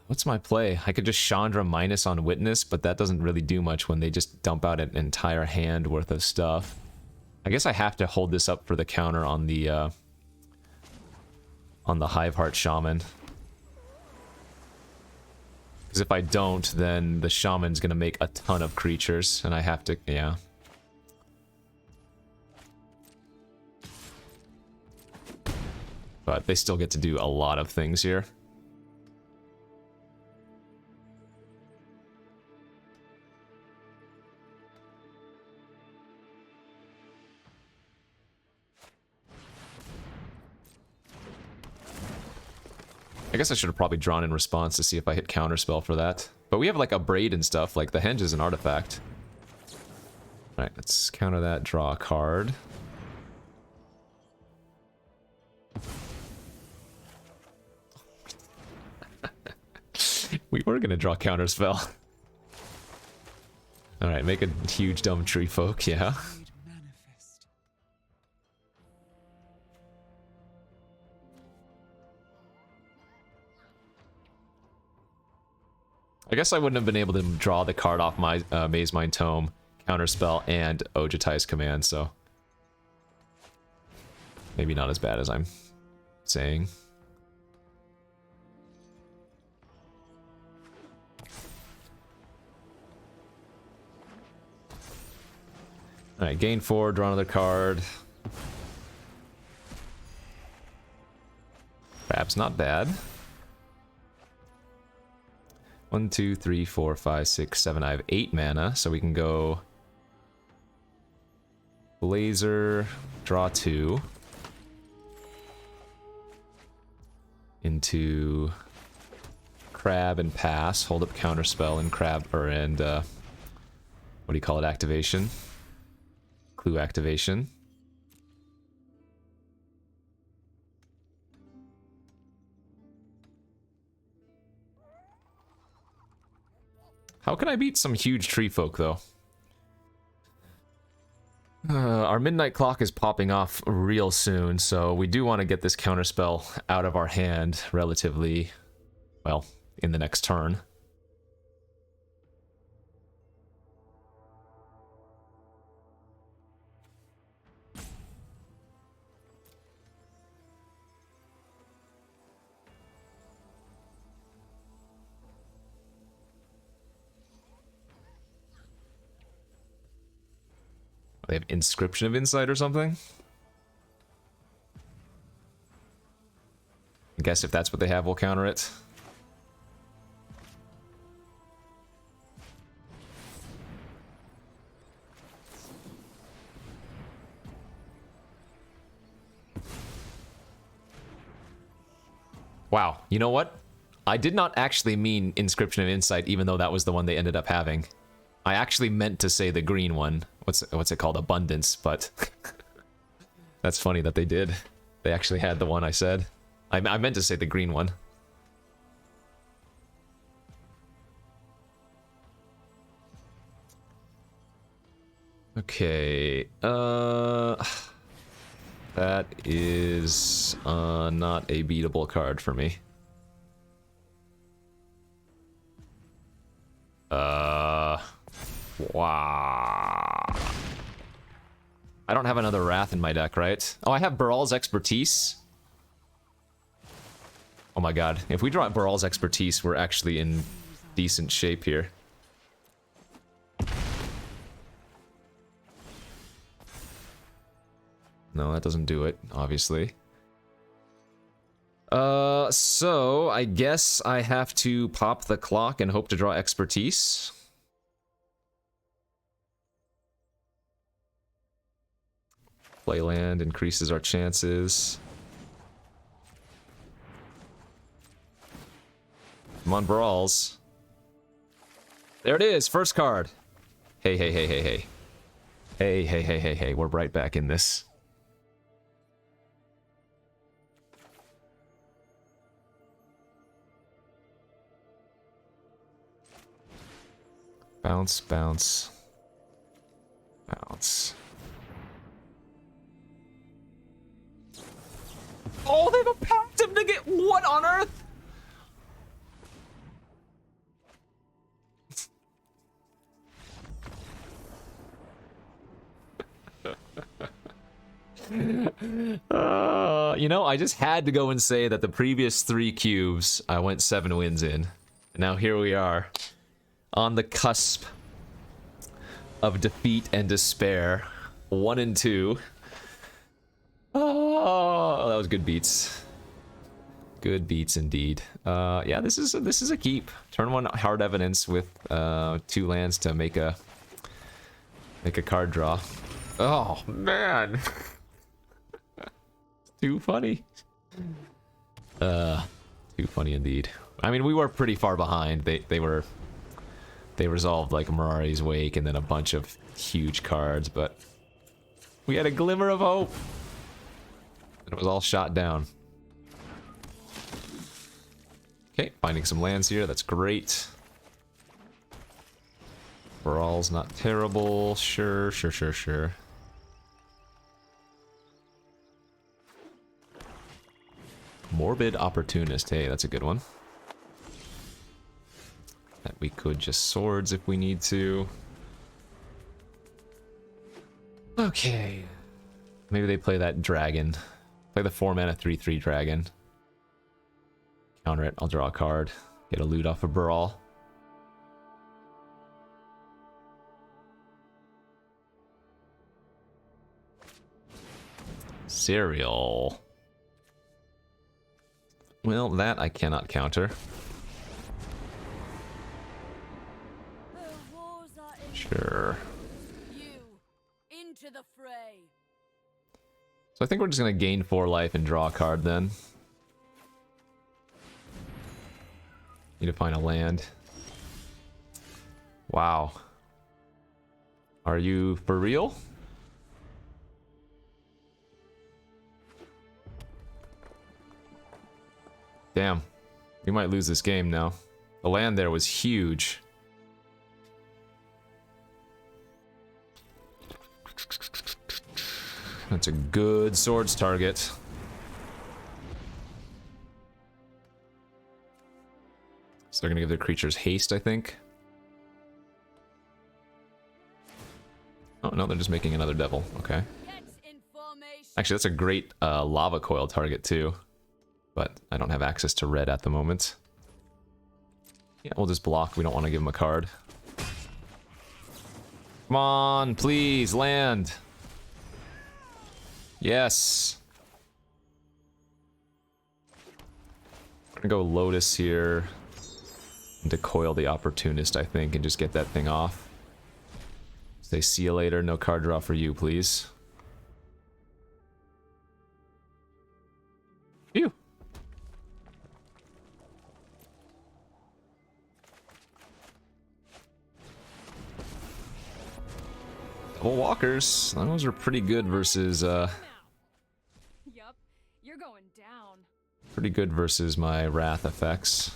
What's my play? I could just Chandra minus on Witness, but that doesn't really do much when they just dump out an entire hand worth of stuff. I guess I have to hold this up for the counter on the Hive Heart Shaman. Because if I don't, then the Shaman's gonna make a ton of creatures, and I have to, yeah. But they still get to do a lot of things here. I guess I should have probably drawn in response to see if I hit counterspell for that. But we have like a braid and stuff, like the Henge is an artifact. Alright, let's counter that, draw a card. We were gonna draw counterspell. Alright, make a huge dumb tree folk, yeah. I guess I wouldn't have been able to draw the card off my Maze Mind Tome, Counterspell, and Ojutai's command, so... maybe not as bad as I'm saying. Alright, gain 4, draw another card. taps, not bad. 1, 2, 3, 4, 5, 6, 7. I have 8 mana, so we can go Blazer, draw 2 into Crab and pass, hold up Counterspell and Crab, or and what do you call it? Activation, Clue activation. How can I beat some huge tree folk, though? Our midnight clock is popping off real soon, so we do want to get this counterspell out of our hand relatively, well, in the next turn. They have Inscription of Insight or something? I guess if that's what they have, we'll counter it. Wow, you know what? I did not actually mean Inscription of Insight, even though that was the one they ended up having. I actually meant to say the green one. What's it called? Abundance, but that's funny that they did. They actually had the one I said. I meant to say the green one. Okay, that is not a beatable card for me. Wow. I don't have another Wrath in my deck, right? Oh, I have Baral's Expertise. Oh my god. If we draw Baral's Expertise, we're actually in decent shape here. No, that doesn't do it, obviously. So I guess I have to pop the clock and hope to draw Expertise. Play land increases our chances. Come on, Brawls. There it is, first card. Hey, hey, hey, hey, hey. Hey, hey, hey, hey, hey, we're right back in this. Bounce, bounce. Bounce. Oh, they have a pact him to get what on earth? You know, I just had to go and say that the previous 3 cubes, I went 7 wins in. And now here we are, on the cusp of defeat and despair. 1 and 2. Oh, that was good beats. Good beats indeed. Yeah, this is a keep. Turn 1 hard evidence with 2 lands to make a card draw. Oh man, too funny. Too funny indeed. I mean, we were pretty far behind. They resolved like Mirari's Wake and then a bunch of huge cards, but we had a glimmer of hope. And it was all shot down. Okay, finding some lands here, that's great. Brawl's not terrible. Sure, sure, sure, sure. Morbid Opportunist, hey, that's a good one. That we could just swords if we need to. Okay. Maybe they play that dragon. Play the 4-mana 3/3 dragon. Counter it, I'll draw a card. Get a loot off a Brawl. Cereal. Well, that I cannot counter. The wars are in Sure. you into the fray. So I think we're just gonna gain 4 life and draw a card then. Need to find a land. Wow. Are you for real? Damn. We might lose this game now. The land there was huge. That's a good swords target. So they're gonna give their creatures haste, I think. Oh no, they're just making another devil. Okay. Get in formation. Actually, that's a great lava coil target too. But I don't have access to red at the moment. Yeah, we'll just block. We don't want to give him a card. Come on, please, land. Yes. I'm gonna go Lotus here. And decoil the Opportunist, I think, and just get that thing off. Say see you later. No card draw for you, please. Phew. Double walkers. Those are pretty good versus Yup, you're going down. pretty good versus my wrath effects.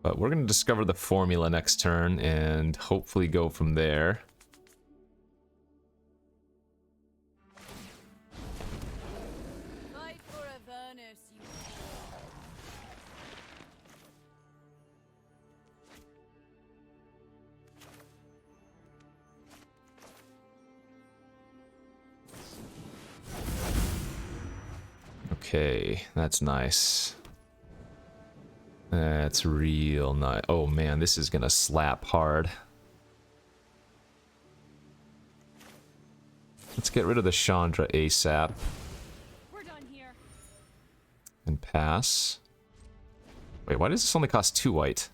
But we're gonna discover the formula next turn and hopefully go from there. Fight for Avernus, you fool. Okay, that's nice. That's real nice. Oh man, this is gonna slap hard. Let's get rid of the Chandra ASAP We're done here. and pass. Wait, why does this only cost 2 white?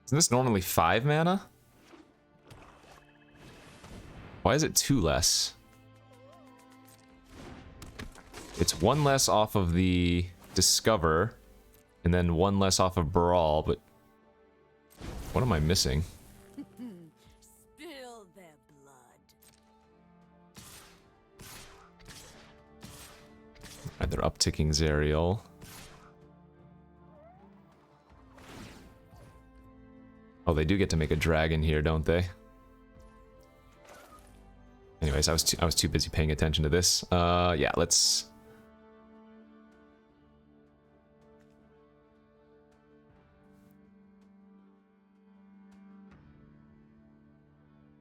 Isn't this normally 5 mana? Why is it 2 less? It's 1 less off of the Discover, and then 1 less off of Brawl, but what am I missing? Spill their blood. Right, they're upticking Zerial. Oh, they do get to make a dragon here, don't they? Anyways, I was too busy paying attention to this. Yeah, let's.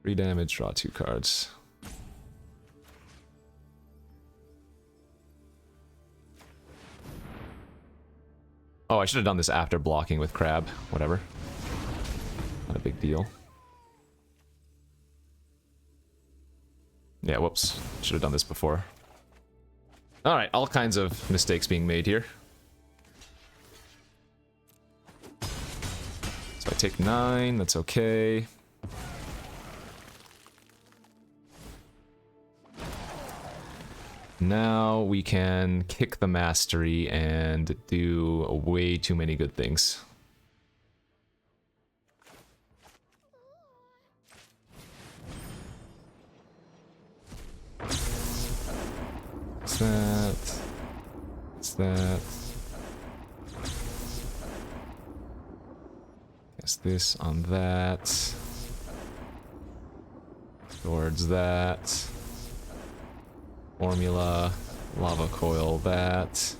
Three damage, draw 2 cards. Oh, I should have done this after blocking with Crab. Whatever. Not a big deal. Yeah, whoops. Should have done this before. Alright, all kinds of mistakes being made here. So I take 9, that's okay. Now we can kick the mastery and do way too many good things. What's that? What's that? Guess this on that. Towards that. Formula, lava coil, that.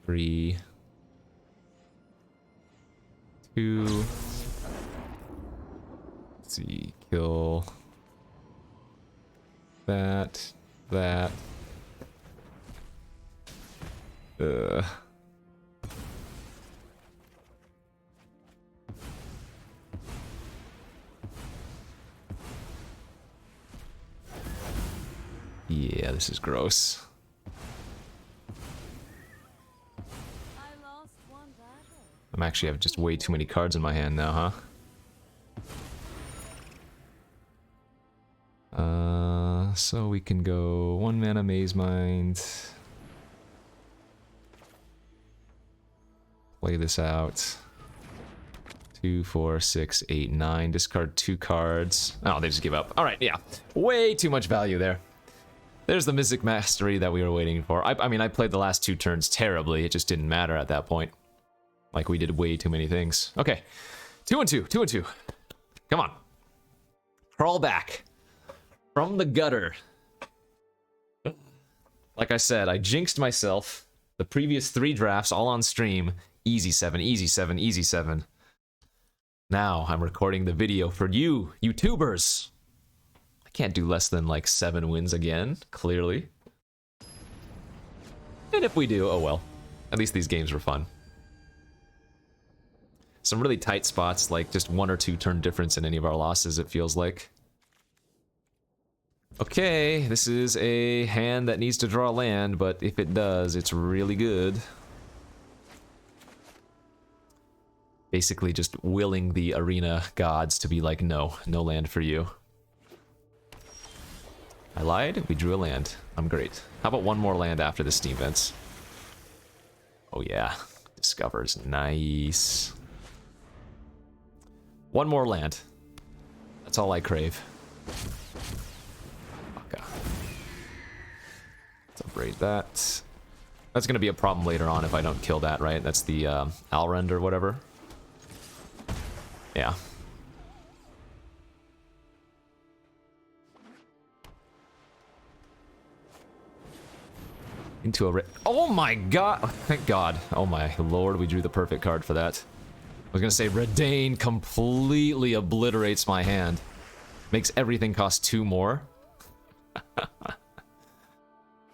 3, 2. Let's see, kill that, that. this is gross. I lost one battle. I'm actually have just way too many cards in my hand now, huh? So we can go 1 mana Maze Mind. Play this out. 2, 4, 6, 8, 9. Discard 2 cards. Oh, they just give up. Alright, yeah. Way too much value there. There's the Mystic Mastery that we were waiting for. I mean, I played the last 2 turns terribly. It just didn't matter at that point. Like, we did way too many things. Okay. 2 and 2. 2 and 2. Come on. Crawl back. From the gutter. Like I said, I jinxed myself. The previous 3 drafts, all on stream. Easy 7, easy 7, easy 7. Now, I'm recording the video for you, YouTubers. I can't do less than, like, 7 wins again, clearly. And if we do, oh well. At least these games were fun. Some really tight spots, like just 1 or 2 turn difference in any of our losses, it feels like. Okay, this is a hand that needs to draw land, but if it does, it's really good. Basically just willing the arena gods to be like, no, no land for you. I lied, we drew a land. I'm great. How about 1 more land after the Steam Vents? Oh yeah, Discover's nice. 1 more land. That's all I crave. Okay. Let's upgrade that. That's gonna be a problem later on if I don't kill that, right? That's the Alrend or whatever. Yeah. Into a... Oh my god! Oh, thank god. Oh my lord, we drew the perfect card for that. I was gonna say, Redain completely obliterates my hand. Makes everything cost 2 more.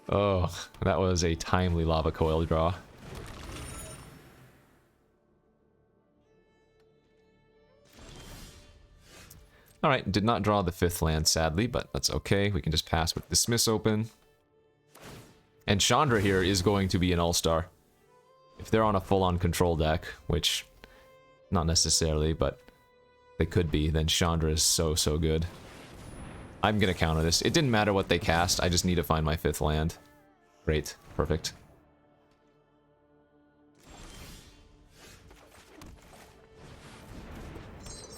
Oh, that was a timely lava coil draw. Alright, did not draw the 5th land, sadly, but that's okay. We can just pass with Dismiss open. And Chandra here is going to be an all-star. If they're on a full-on control deck, which... not necessarily, but they could be, then Chandra is so, so good. I'm gonna counter this. It didn't matter what they cast, I just need to find my 5th land. Great. Perfect.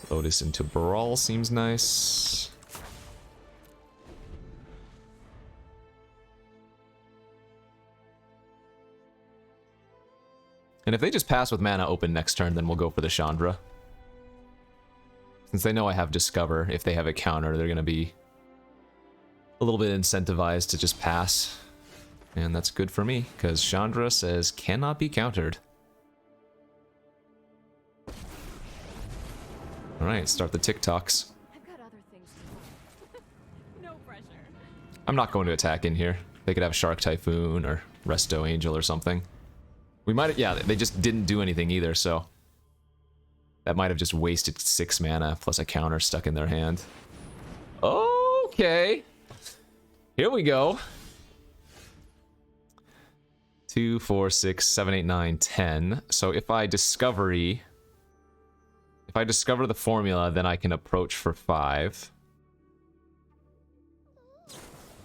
Lotus into Brawl seems nice. And if they just pass with mana open next turn, then we'll go for the Chandra. Since they know I have Discover, if they have a counter, they're going to be a little bit incentivized to just pass. And that's good for me, because Chandra says cannot be countered. Alright, start the TikToks. I've got other things to do. No pressure. I'm not going to attack in here. They could have Shark Typhoon or Resto Angel or something. We might, yeah, they just didn't do anything either, so that might have just wasted 6 mana plus a counter stuck in their hand. Okay. Here we go. 2, 4, 6, 7, 8, 9, 10. So if I discover the formula, then I can approach for 5.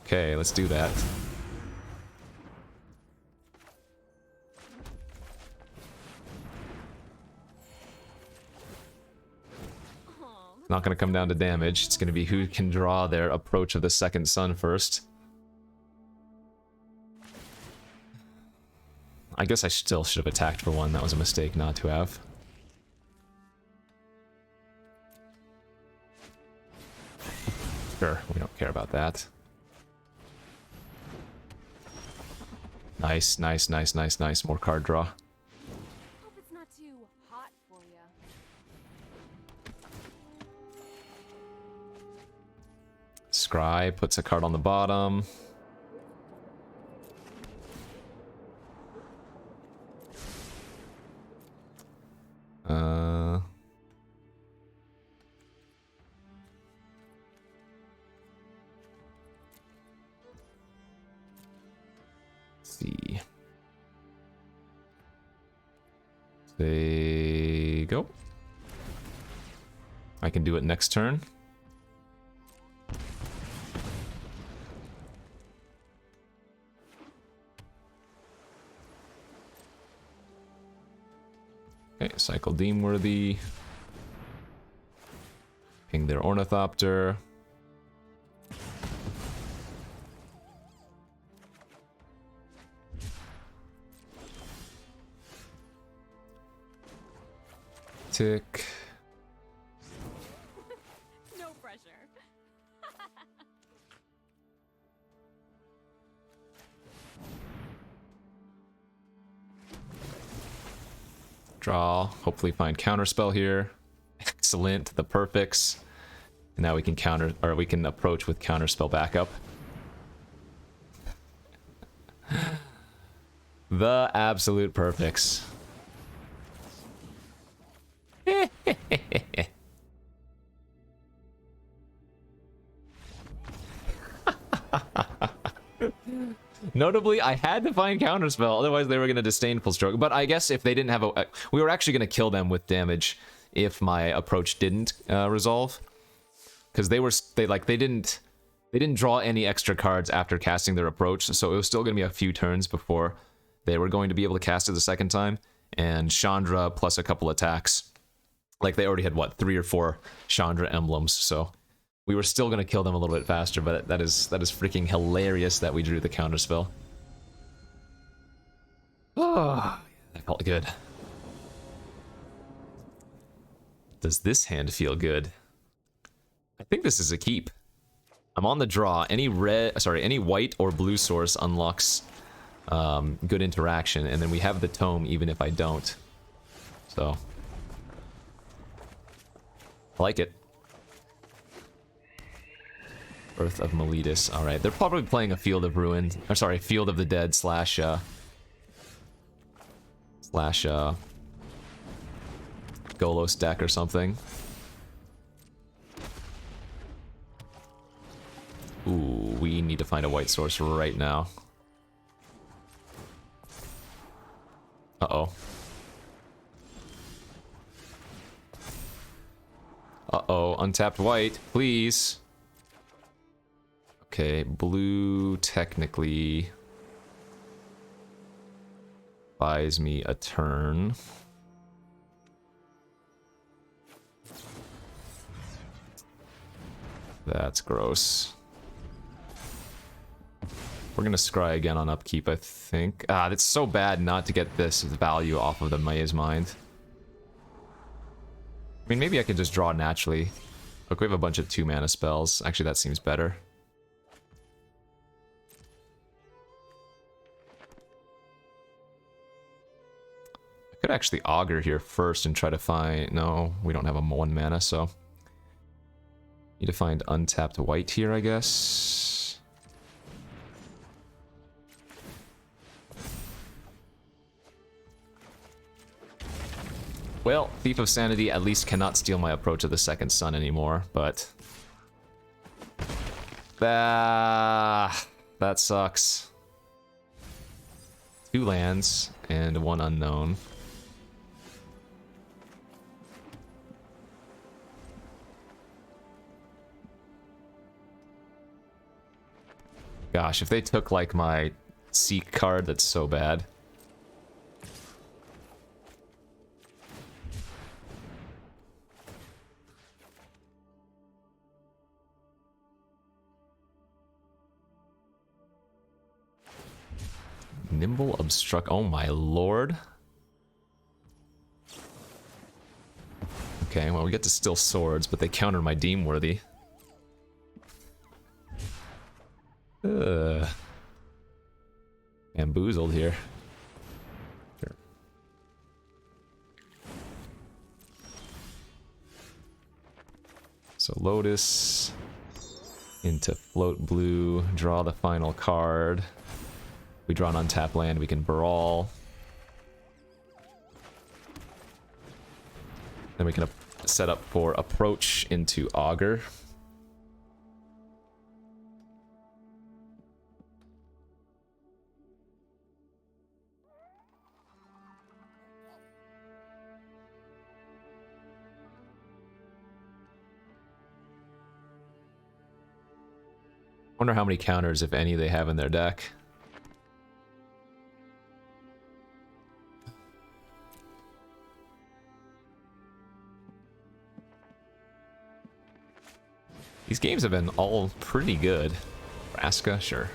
Okay, let's do that. Not going to come down to damage. It's going to be who can draw their approach of the second sun first. I guess I still should have attacked for 1. That was a mistake not to have. Sure, we don't care about that. Nice, nice, nice, nice, nice. More card draw. Hope it's not too hot for you. Scry puts a card on the bottom. see. They go. I can do it next turn. Okay, cycle Deemworthy. Ping their Ornithopter. Tick. No pressure. Draw. Hopefully find counterspell here. Excellent. The perfects. And now we can counter, or we can approach with counterspell backup. The absolute perfects. Notably, I had to find counterspell, otherwise they were going to Disdainful Stroke. But I guess if they didn't have a... We were actually going to kill them with damage if my approach didn't resolve. Because they didn't draw any extra cards after casting their approach, so it was still going to be a few turns before they were going to be able to cast it the second time. And Chandra plus a couple attacks. Like, they already had, what, 3 or 4 Chandra emblems, so we were still going to kill them a little bit faster, but that is freaking hilarious that we drew the counterspell. Oh, that felt good. Does this hand feel good? I think this is a keep. I'm on the draw. Any white or blue source unlocks good interaction, and then we have the tome even if I don't. So I like it. Birth of Meletus. Alright, they're probably playing a Field of Ruin. Or sorry, Field of the Dead slash Golos deck or something. Ooh, we need to find a white source right now. Uh-oh. Uh-oh, untapped white, please. Okay, blue technically buys me a turn. That's gross. We're gonna scry again on upkeep, I think. Ah, that's so bad not to get this value off of the Maya's Mind. I mean, maybe I could just draw naturally. Look, we have a bunch of 2-mana spells. Actually, that seems better. I could actually Augur here first and try to find... No, we don't have a 1-mana, so... Need to find untapped white here, I guess. Well, Thief of Sanity at least cannot steal my approach of the second sun anymore, but... that sucks. 2 lands and 1 unknown. Gosh, if they took, like, my Seek card, that's so bad. Nimble Obstruct. Oh my lord. Okay, well, we get to steal swords, but they counter my Deemworthy. Bamboozled here. Sure. So Lotus into float blue, draw the final card. We draw an untapped land, we can brawl. Then we can set up for approach into Augur. Wonder how many counters, if any, they have in their deck. These games have been all pretty good. Vraska, sure.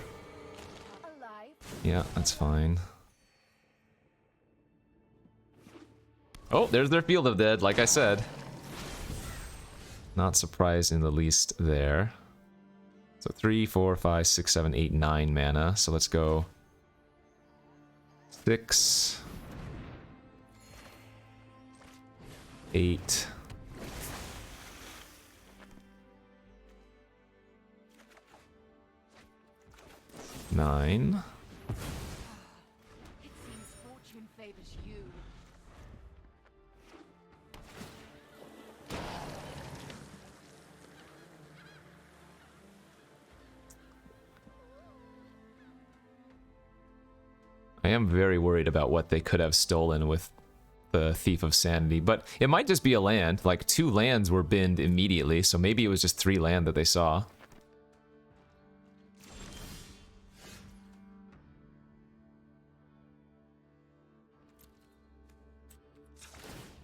Alive. Yeah, that's fine. Oh, there's their Field of Dead, like I said. Not surprised in the least there. So 3, 4, 5, 6, 7, 8, 9 mana. So let's go 6, 8, 9. It seems fortune favors you. I am very worried about what they could have stolen with the Thief of Sanity, but it might just be a land. Like 2 lands were binned immediately, so maybe it was just 3 land that they saw.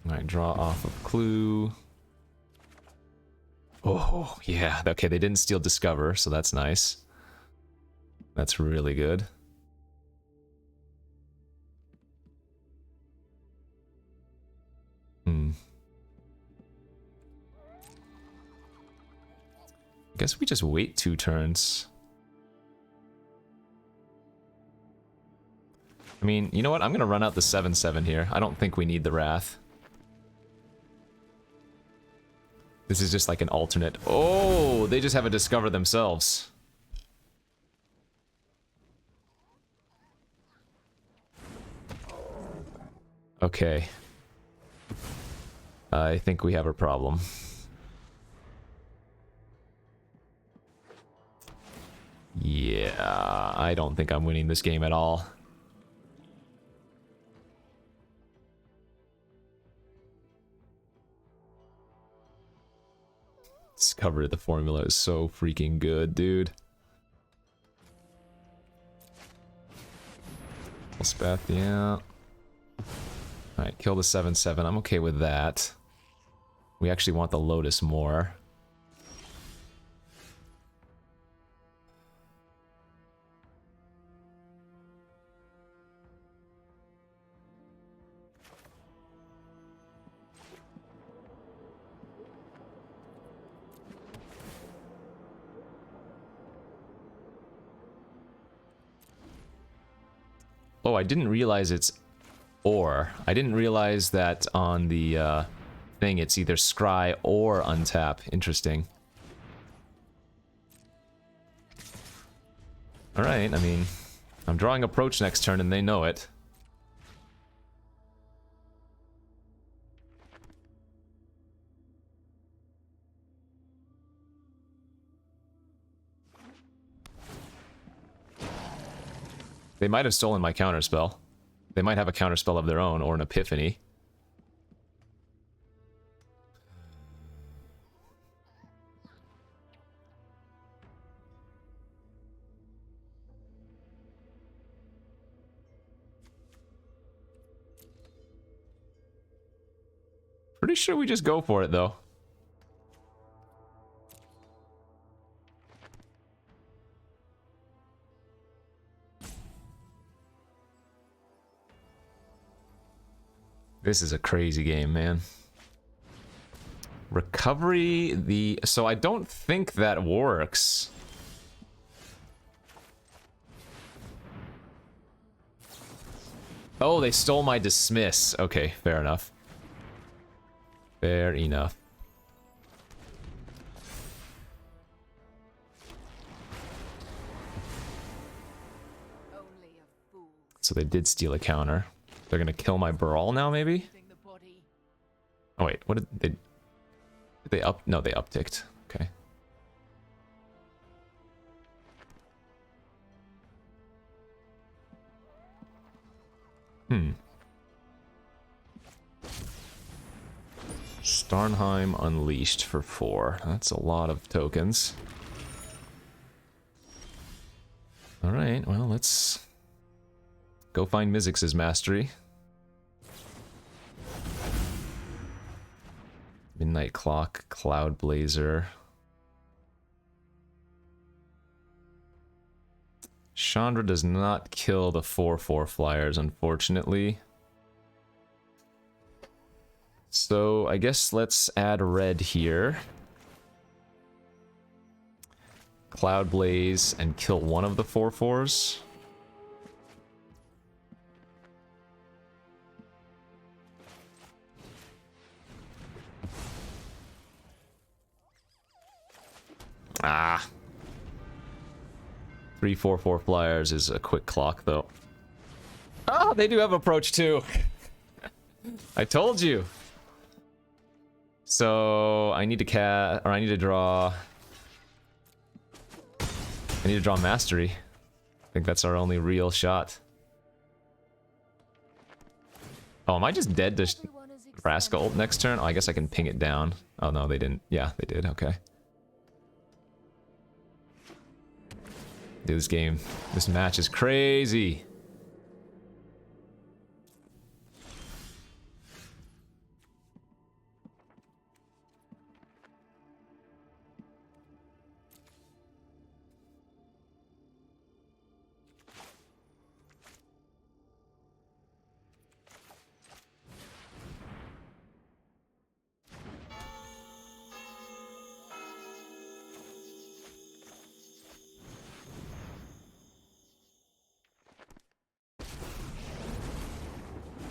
Alright, draw off of Clue. Oh, yeah. Okay, they didn't steal Discover, so that's nice. That's really good. Guess we just wait 2 turns. I mean, you know what? I'm gonna run out the 7/7 here. I don't think we need the Wrath. This is just like an alternate. Oh, they just have a Discover themselves. Okay. I think we have a problem. Yeah, I don't think I'm winning this game at all. Discover the formula is so freaking good, dude. Elspeth, yeah. Alright, kill the 7/7. I'm okay with that. We actually want the Lotus more. Oh, I didn't realize it's or. I didn't realize that on the thing it's either scry or untap. Interesting. Alright, I mean, I'm drawing Approach next turn and they know it. They might have stolen my counterspell. They might have a counterspell of their own or an Epiphany. Pretty sure we just go for it though. This is a crazy game, man. Recovery, so I don't think that works. Oh, they stole my Dismiss. Okay, fair enough. Fair enough. Only a fool. So they did steal a counter. They're gonna kill my Brawl now, maybe? The body. Oh wait, what did they... Did they up... No, they upticked. Okay. Starnheim Unleashed for 4. That's a lot of tokens. Alright, well, let's go find Mizzix's mastery. Midnight Clock, Cloud Blazer. Chandra does not kill the 4/4 flyers, unfortunately. So I guess let's add red here. Cloud Blaze and kill one of the 4/4s. Ah. 3/4/4 flyers is a quick clock, though. Oh, they do have approach too. I told you. So I need to I need to draw mastery. I think that's our only real shot. Oh, am I just dead to Vraska ult next turn? Oh, I guess I can ping it down. Oh no, they didn't. Yeah, they did. Okay. Dude, this match is crazy.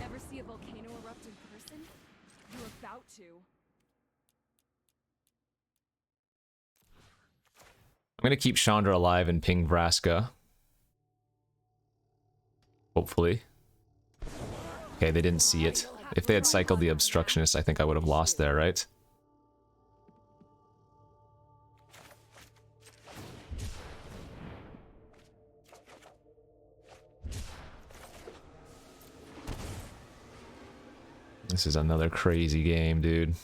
Ever see a volcano erupt in person? You're about to. I'm gonna keep Chandra alive and ping Vraska. Hopefully. Okay, they didn't see it. If they had cycled the Obstructionist, I think I would have lost there, right? This is another crazy game, dude.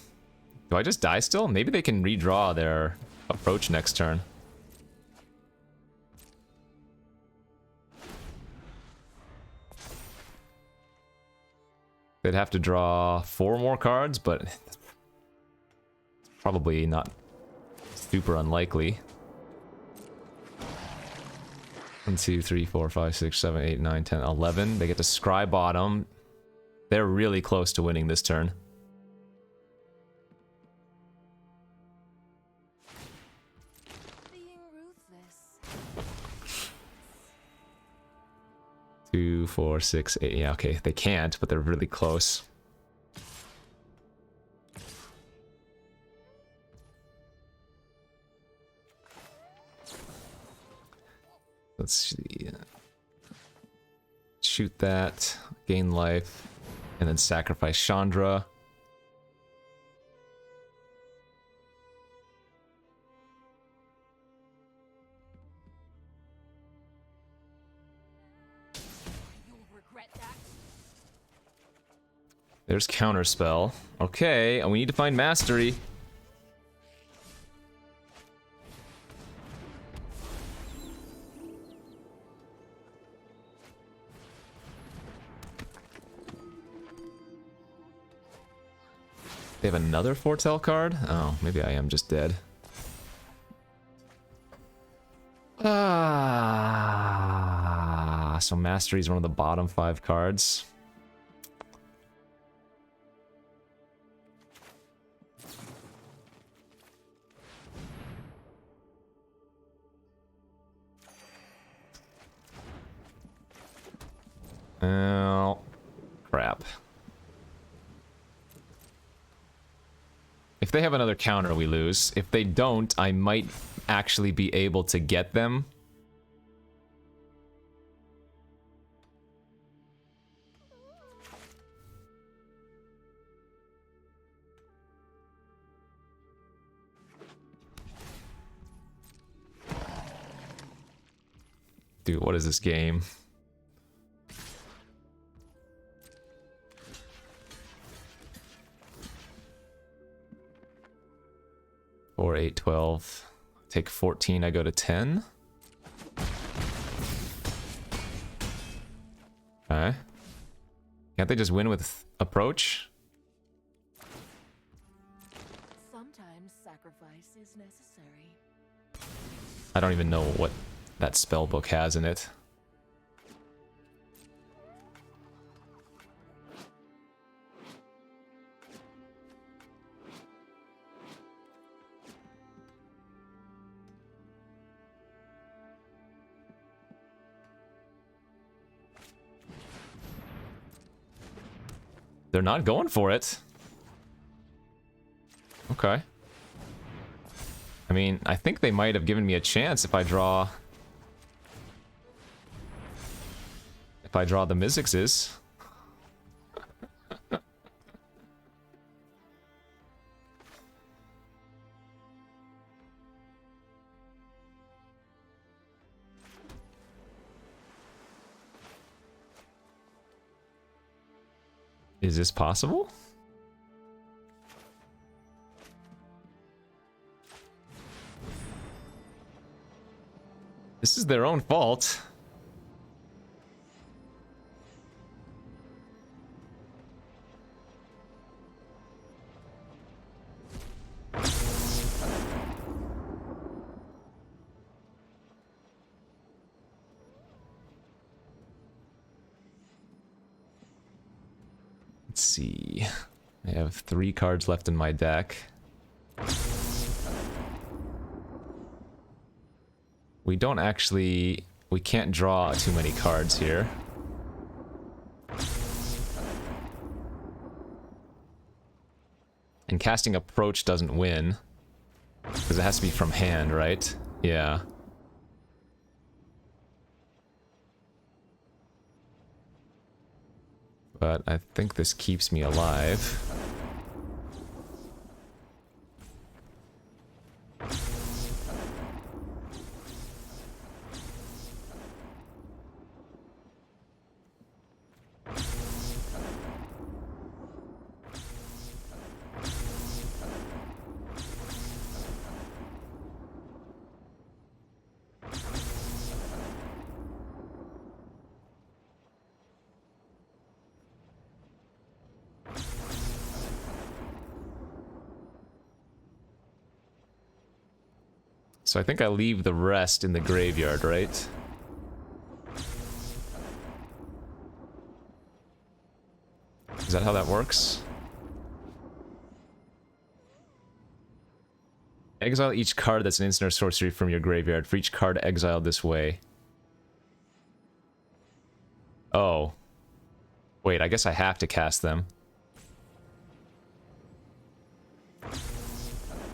Do I just die still? Maybe they can redraw their approach next turn. They'd have to draw 4 more cards, but probably not super unlikely. 1, 2, 3, 4, 5, 6, 7, 8, 9, 10, 11. They get to scry bottom. They're really close to winning this turn. Being ruthless. 2, 4, 6, 8. Yeah, okay. They can't, but they're really close. Let's see. Shoot that. Gain life. And then sacrifice Chandra. You'll regret that. There's Counterspell. Okay, and we need to find Mastery. They have another Foretell card? Oh, maybe I am just dead. So Mastery is one of the bottom 5 cards. Oh, crap. If they have another counter, we lose. If they don't, I might actually be able to get them. Dude, what is this game? Four, 8, 12. Take 14, I go to 10. Can't they just win with approach? Sometimes sacrifice is necessary. I don't even know what that spell book has in it. They're not going for it. Okay. I mean, I think they might have given me a chance if I draw... If I draw the Mizzixes. Is this possible? This is their own fault. Let's see. I have 3 cards left in my deck. We don't actually... We can't draw too many cards here. And casting Approach doesn't win. Because it has to be from hand, right? Yeah. But I think this keeps me alive. So I think I leave the rest in the graveyard, right? Is that how that works? Exile each card that's an instant or sorcery from your graveyard for each card exiled this way. Oh. Wait, I guess I have to cast them.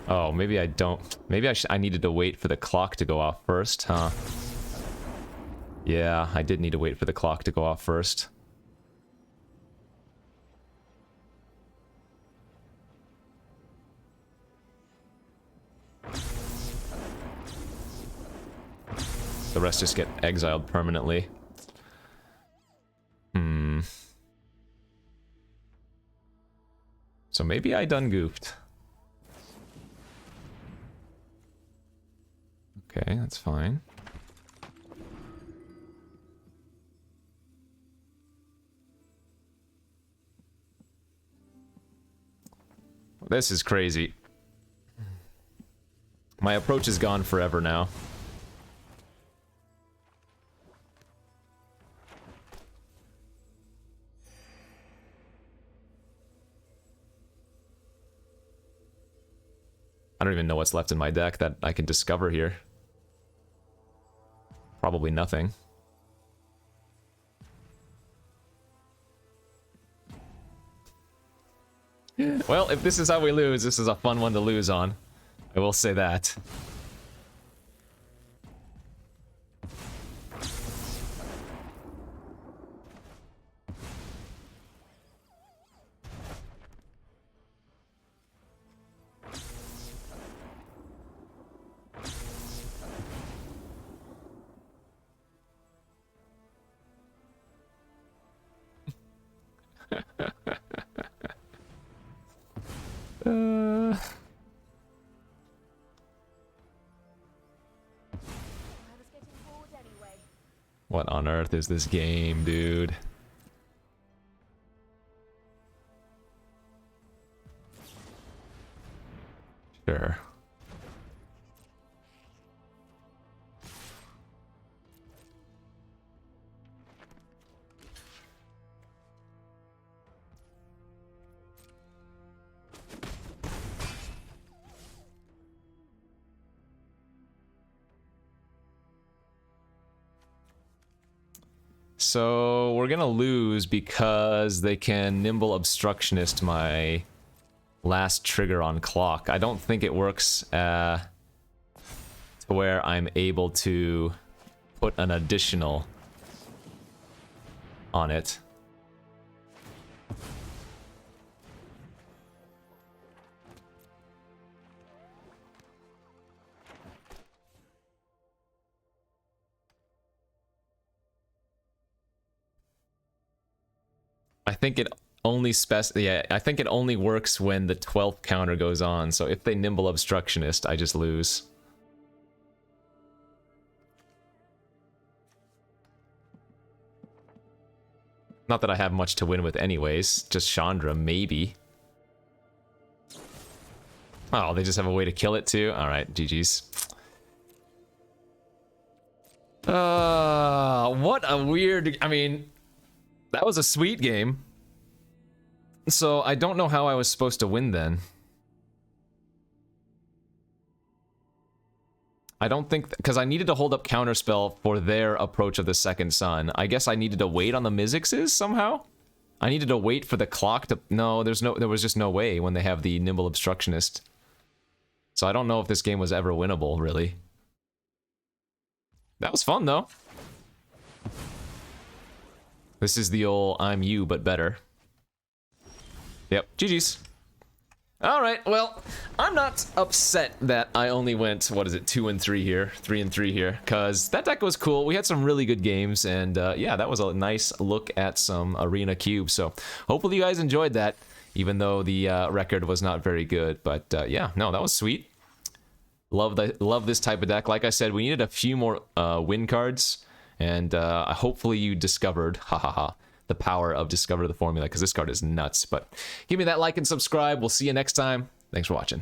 Oh, maybe I don't. Maybe I needed to wait for the clock to go off first, huh? Yeah, I did need to wait for the clock to go off first. The rest just get exiled permanently. So maybe I done goofed. Okay, that's fine. This is crazy. My approach is gone forever now. I don't even know what's left in my deck that I can discover here. Probably nothing. Well, if this is how we lose, this is a fun one to lose on. I will say that. What on earth is this game, dude? Sure. So we're gonna lose because they can nimble obstructionist my last trigger on clock. I don't think it works to where I'm able to put an additional on it. I think it only I think it only works when the 12th counter goes on. So if they nimble obstructionist, I just lose. Not that I have much to win with anyways, just Chandra, maybe. Oh, they just have a way to kill it too? Alright, GG's. What a weird... I mean, that was a sweet game. So I don't know how I was supposed to win then. I don't think... Because I needed to hold up Counterspell for their approach of the second sun. I guess I needed to wait on the Mizzixes somehow? I needed to wait for the clock to... No, there was just no way when they have the Nimble Obstructionist. So I don't know if this game was ever winnable, really. That was fun, though. This is the old I'm you, but better. Yep, GG's. Alright, well, I'm not upset that I only went, what is it, 2 and 3 here, 3 and 3 here, because that deck was cool. We had some really good games, and yeah, that was a nice look at some Arena Cube, so hopefully you guys enjoyed that, even though the record was not very good, but yeah, no, that was sweet. Love this type of deck. Like I said, we needed a few more win cards, and hopefully you discovered, the power of Discover the Formula, because this card is nuts. But give me that like and subscribe. We'll see you next time. Thanks for watching.